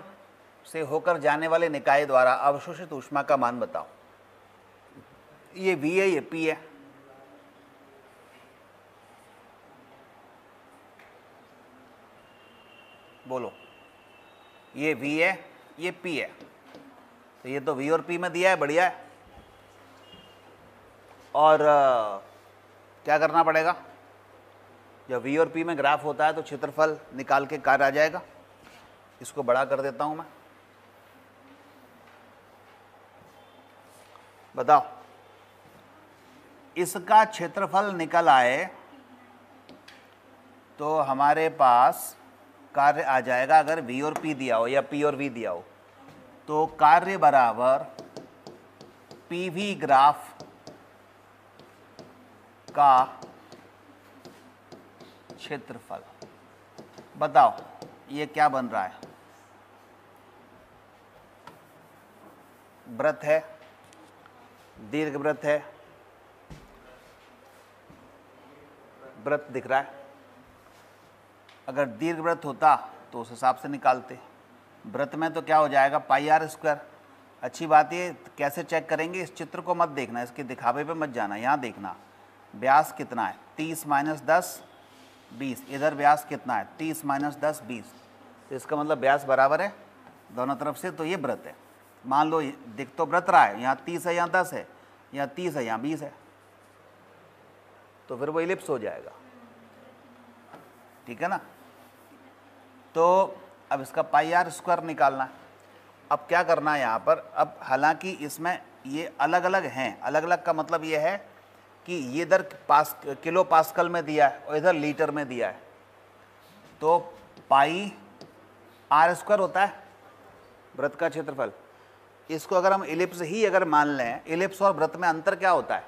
से होकर जाने वाले निकाय द्वारा अवशोषित ऊष्मा का मान बताओ। ये V है, ये P है। बोलो, ये V है, ये P है। तो ये तो V और P में दिया है, बढ़िया है। और क्या करना पड़ेगा? जब V और P में ग्राफ होता है तो क्षेत्रफल निकाल के कार्य आ जाएगा। इसको बड़ा कर देता हूं मैं। बताओ, इसका क्षेत्रफल निकल आए तो हमारे पास कार्य आ जाएगा, अगर v और p दिया हो या p और v दिया हो, तो कार्य बराबर पीवी ग्राफ का क्षेत्रफल। बताओ ये क्या बन रहा है? वृत्त है, दीर्घवृत्त है, वृत्त दिख रहा है। अगर दीर्घवृत्त होता तो उस हिसाब से निकालते, वृत्त में तो क्या हो जाएगा पाई आर स्क्वायर। अच्छी बात ये कैसे चेक करेंगे, इस चित्र को मत देखना, इसके दिखावे पे मत जाना, यहाँ देखना व्यास कितना है 30 माइनस 10 20, इधर व्यास कितना है 30 माइनस 10 20, तो इसका मतलब व्यास बराबर है दोनों तरफ से, तो ये वृत्त है। मान लो दिख तो वृत्त रहा है, यहाँ 30 है यहाँ 10 है, यहाँ 30 है यहाँ 20 है, तो फिर वो इलिप्स हो जाएगा, ठीक है ना। तो अब इसका पाई आर स्क्वायर निकालना है। अब क्या करना है यहाँ पर, अब हालांकि इसमें ये अलग अलग हैं, अलग अलग का मतलब ये है कि ये इधर किलो पास्कल में दिया है और इधर लीटर में दिया है, तो पाई आर स्क्वायर होता है वृत्त का क्षेत्रफल। इसको अगर हम इलिप्स ही अगर मान लें, इलिप्स और वृत्त में अंतर क्या होता है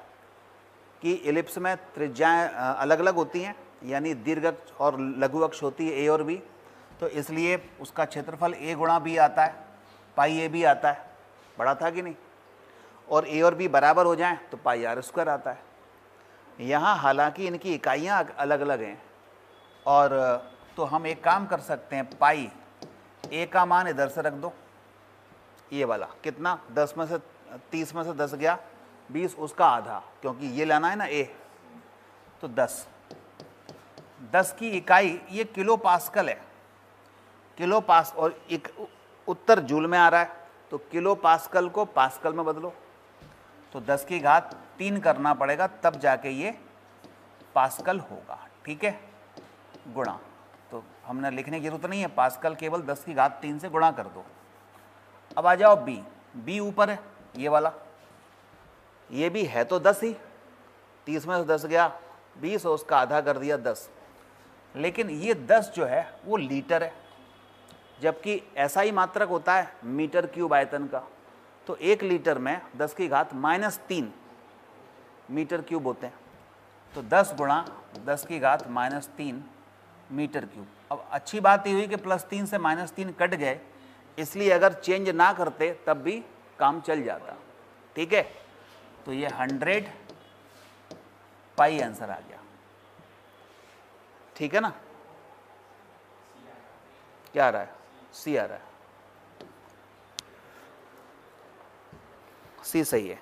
कि इलिप्स में त्रिज्याएं अलग अलग होती हैं, यानी दीर्घ अक्ष और लघु अक्ष होती है ए और बी, तो इसलिए उसका क्षेत्रफल ए गुणा बी आता है, पाई ए बी आता है, बड़ा था कि नहीं, और ए और बी बराबर हो जाएं तो पाई आर स्क्वायर आता है। यहाँ हालांकि इनकी इकाइयाँ अलग अलग हैं, और तो हम एक काम कर सकते हैं, पाई ए का मान इधर से रख दो, ये वाला कितना 10 में से 30 में से 10 गया 20, उसका आधा, क्योंकि ये लाना है ना ए, तो 10 की इकाई ये किलो पास्कल है, किलो पास, और एक उत्तर जूल में आ रहा है, तो किलो पास्कल को पास्कल में बदलो, तो 10 की घात 3 करना पड़ेगा, तब जाके ये पास्कल होगा, ठीक है, गुणा। तो हमने लिखने की जरूरत नहीं है, पास्कल केवल 10 की घात 3 से गुणा कर दो। अब आ जाओ बी, बी ऊपर है ये वाला, ये भी है तो 10 ही, 30 में से 10 गया 20 और उसका आधा कर दिया 10, लेकिन ये 10 जो है वो लीटर है, जबकि ऐसा ही मात्रक होता है मीटर क्यूब आयतन का, तो 1 लीटर में 10 की घात -3 मीटर क्यूब होते हैं, तो 10 गुणा 10 की घात -3 मीटर क्यूब। अब अच्छी बात ये हुई कि +3 से -3 कट गए, इसलिए अगर चेंज ना करते तब भी काम चल जाता, ठीक है। तो ये 100 पाई आंसर आ गया, ठीक है ना। क्या आ रहा है, सी आ रहा है, सी सही है।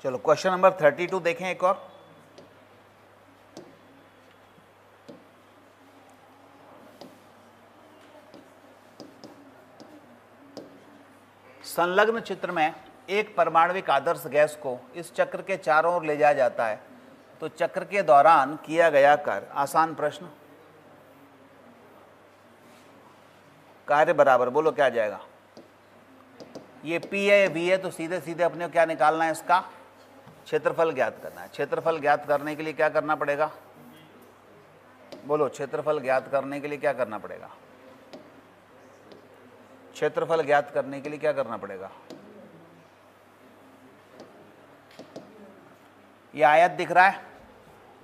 चलो क्वेश्चन नंबर 32 देखें एक और। संलग्न चित्र में एक परमाणविक आदर्श गैस को इस चक्र के चारों ओर ले जाया जाता है, तो चक्र के दौरान किया गया कार्य। आसान प्रश्न, कार्य बराबर बोलो क्या आ जाएगा। ये P है ये V है, तो सीधे सीधे अपने को क्या निकालना है, इसका क्षेत्रफल ज्ञात करना है। क्षेत्रफल ज्ञात करने के लिए क्या करना पड़ेगा, बोलो क्षेत्रफल ज्ञात करने के लिए क्या करना पड़ेगा, क्षेत्रफल ज्ञात करने के लिए क्या करना पड़ेगा। ये आयत दिख रहा है,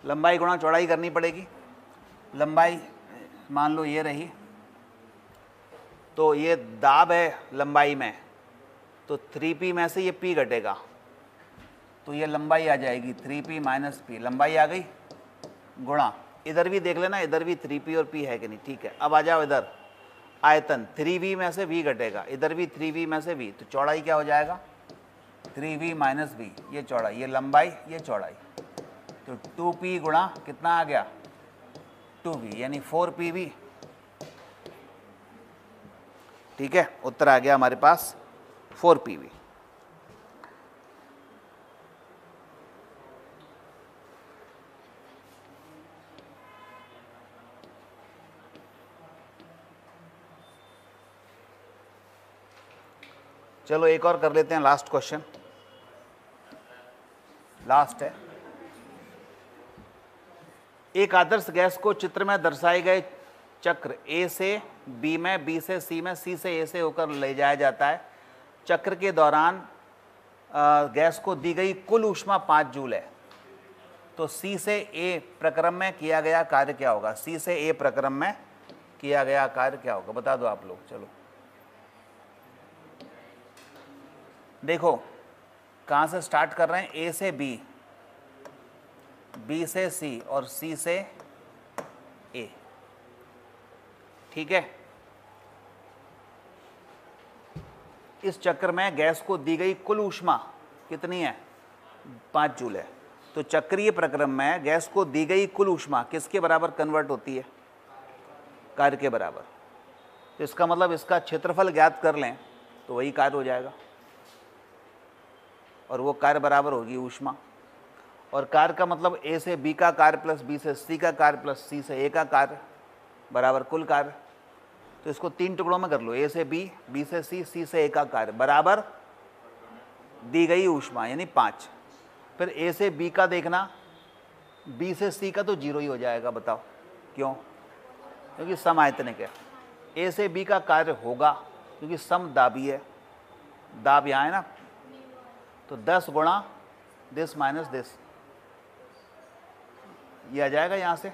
लंबाई गुणा चौड़ाई करनी पड़ेगी। लंबाई मान लो ये रही, तो ये दाब है लंबाई में, तो 3p में से ये p घटेगा, तो ये लंबाई आ जाएगी 3p - p, लंबाई आ गई, गुणा इधर भी देख लेना, इधर भी 3p और p है कि नहीं, ठीक है। अब आ जाओ इधर, आयतन 3v में से v घटेगा, इधर भी 3v में से v, तो चौड़ाई क्या हो जाएगा 3v माइनस v, ये चौड़ाई, ये लंबाई, ये चौड़ाई, तो 2p गुणा कितना आ गया 2v यानी 4pv। ठीक है, उत्तर आ गया हमारे पास 4pv। चलो एक और कर लेते हैं, लास्ट क्वेश्चन, लास्ट है। एक आदर्श गैस को चित्र में दर्शाए गए चक्र ए से बी में, बी से सी में, सी से ए से होकर ले जाया जाता है। चक्र के दौरान गैस को दी गई कुल ऊष्मा 5 जूल है। तो सी से ए प्रक्रम में किया गया कार्य क्या होगा, सी से ए प्रक्रम में किया गया कार्य क्या होगा, बता दो आप लोग। चलो देखो कहाँ से स्टार्ट कर रहे हैं, ए से बी, बी से सी और सी से ए। ठीक है, इस चक्र में गैस को दी गई कुल ऊष्मा कितनी है 5 जूल है। तो चक्रीय प्रक्रम में गैस को दी गई कुल ऊष्मा किसके बराबर कन्वर्ट होती है, कार्य के बराबर। तो इसका मतलब इसका क्षेत्रफल ज्ञात कर लें तो वही कार्य हो जाएगा, और वो कार्य बराबर होगी ऊष्मा। और कार्य का मतलब ए से बी का कार्य प्लस बी से सी का कार्य प्लस सी से ए का कार्य बराबर कुल कार्य। तो इसको 3 टुकड़ों में कर लो, ए से बी, बी से सी से ए का कार्य बराबर दी गई ऊष्मा यानी 5। फिर ए से बी का देखना, बी से सी का तो 0 ही हो जाएगा, बताओ क्यों, क्योंकि सम आयतनिक है। ए से बी का कार्य होगा क्योंकि सम दाबी है, दाब यहाँ है ना, तो 10 गुणा दिस माइनस दिस, ये आ जाएगा यहाँ से,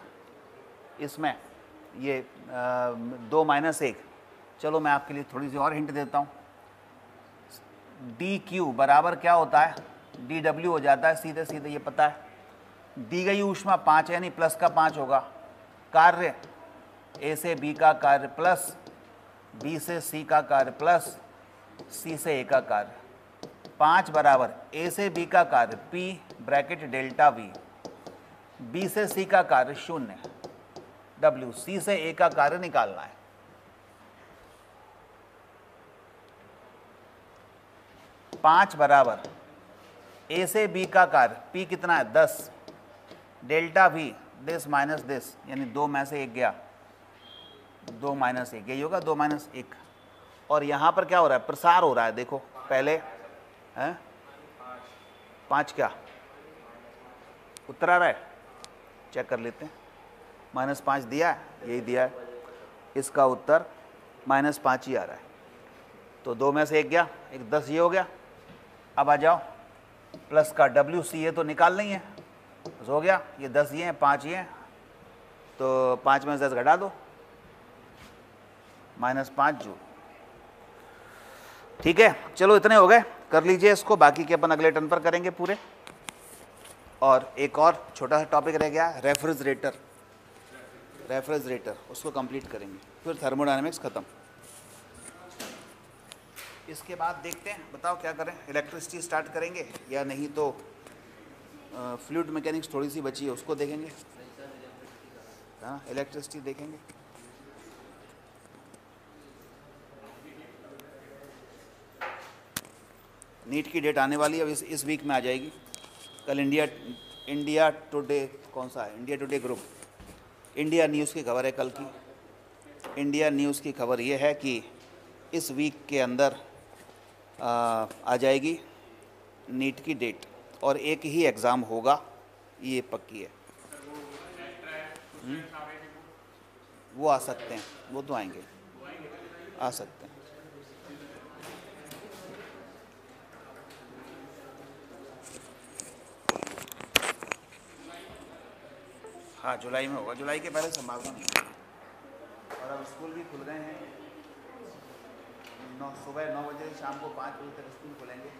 इसमें ये 2 माइनस 1। चलो मैं आपके लिए थोड़ी सी और हिंट देता हूँ। डी क्यू बराबर क्या होता है, डी डब्ल्यू हो जाता है सीधे सीधे, ये पता है। दी गई ऊष्मा 5 है यानी प्लस का 5 होगा। कार्य ए से बी का कार्य प्लस बी से सी का कार्य प्लस सी से ए का कार्य, 5 बराबर ए से बी का कार्य P bracket delta V, B से सी का कार्य 0 W, सी से ए का कार्य निकालना है। पाँच बराबर ए से बी का कार्य P कितना है 10 delta V this minus this, यानी 2 में से 1 गया, 2 माइनस 1 यही होगा, 2 माइनस 1। और यहाँ पर क्या हो रहा है, प्रसार हो रहा है। देखो पहले है 5 क्या उत्तर आ रहा है, चेक कर लेते हैं। -5 दिया है, यही दिया है, इसका उत्तर -5 ही आ रहा है। तो 2 में से 1 गया, एक 10 ये हो गया। अब आ जाओ, प्लस का WC है तो निकाल नहीं है, बस हो गया। ये 10 ये हैं, 5 ये हैं, तो 5 में से 10 घटा दो, -5 जूल। ठीक है, चलो इतने हो गए, कर लीजिए इसको, बाकी के अपन अगले टर्न पर करेंगे पूरे। और एक और छोटा सा टॉपिक रह गया, रेफ्रिजरेटर, उसको कंप्लीट करेंगे, फिर थर्मोडायनेमिक्स ख़त्म। इसके बाद देखते हैं, बताओ क्या करें, इलेक्ट्रिसिटी स्टार्ट करेंगे या नहीं, तो फ्लूइड मैकेनिक्स थोड़ी सी बची है उसको देखेंगे। हाँ, इलेक्ट्रिसिटी देखेंगे। नीट की डेट आने वाली है, अब इस वीक में आ जाएगी। कल इंडिया टुडे, कौन सा है, India today group, India news की खबर है कल की। इंडिया न्यूज़ की खबर ये है कि इस वीक के अंदर आ जाएगी नीट की डेट, और एक ही एग्ज़ाम होगा, ये पक्की है। वो आ सकते हैं, वो तो आएंगे, आ सकते हैं। हाँ, जुलाई में होगा, जुलाई के पहले संभावना नहीं है। और अब स्कूल भी खुल गए हैं, सुबह 9 बजे, शाम को 5 बजे तक स्कूल खुलेंगे।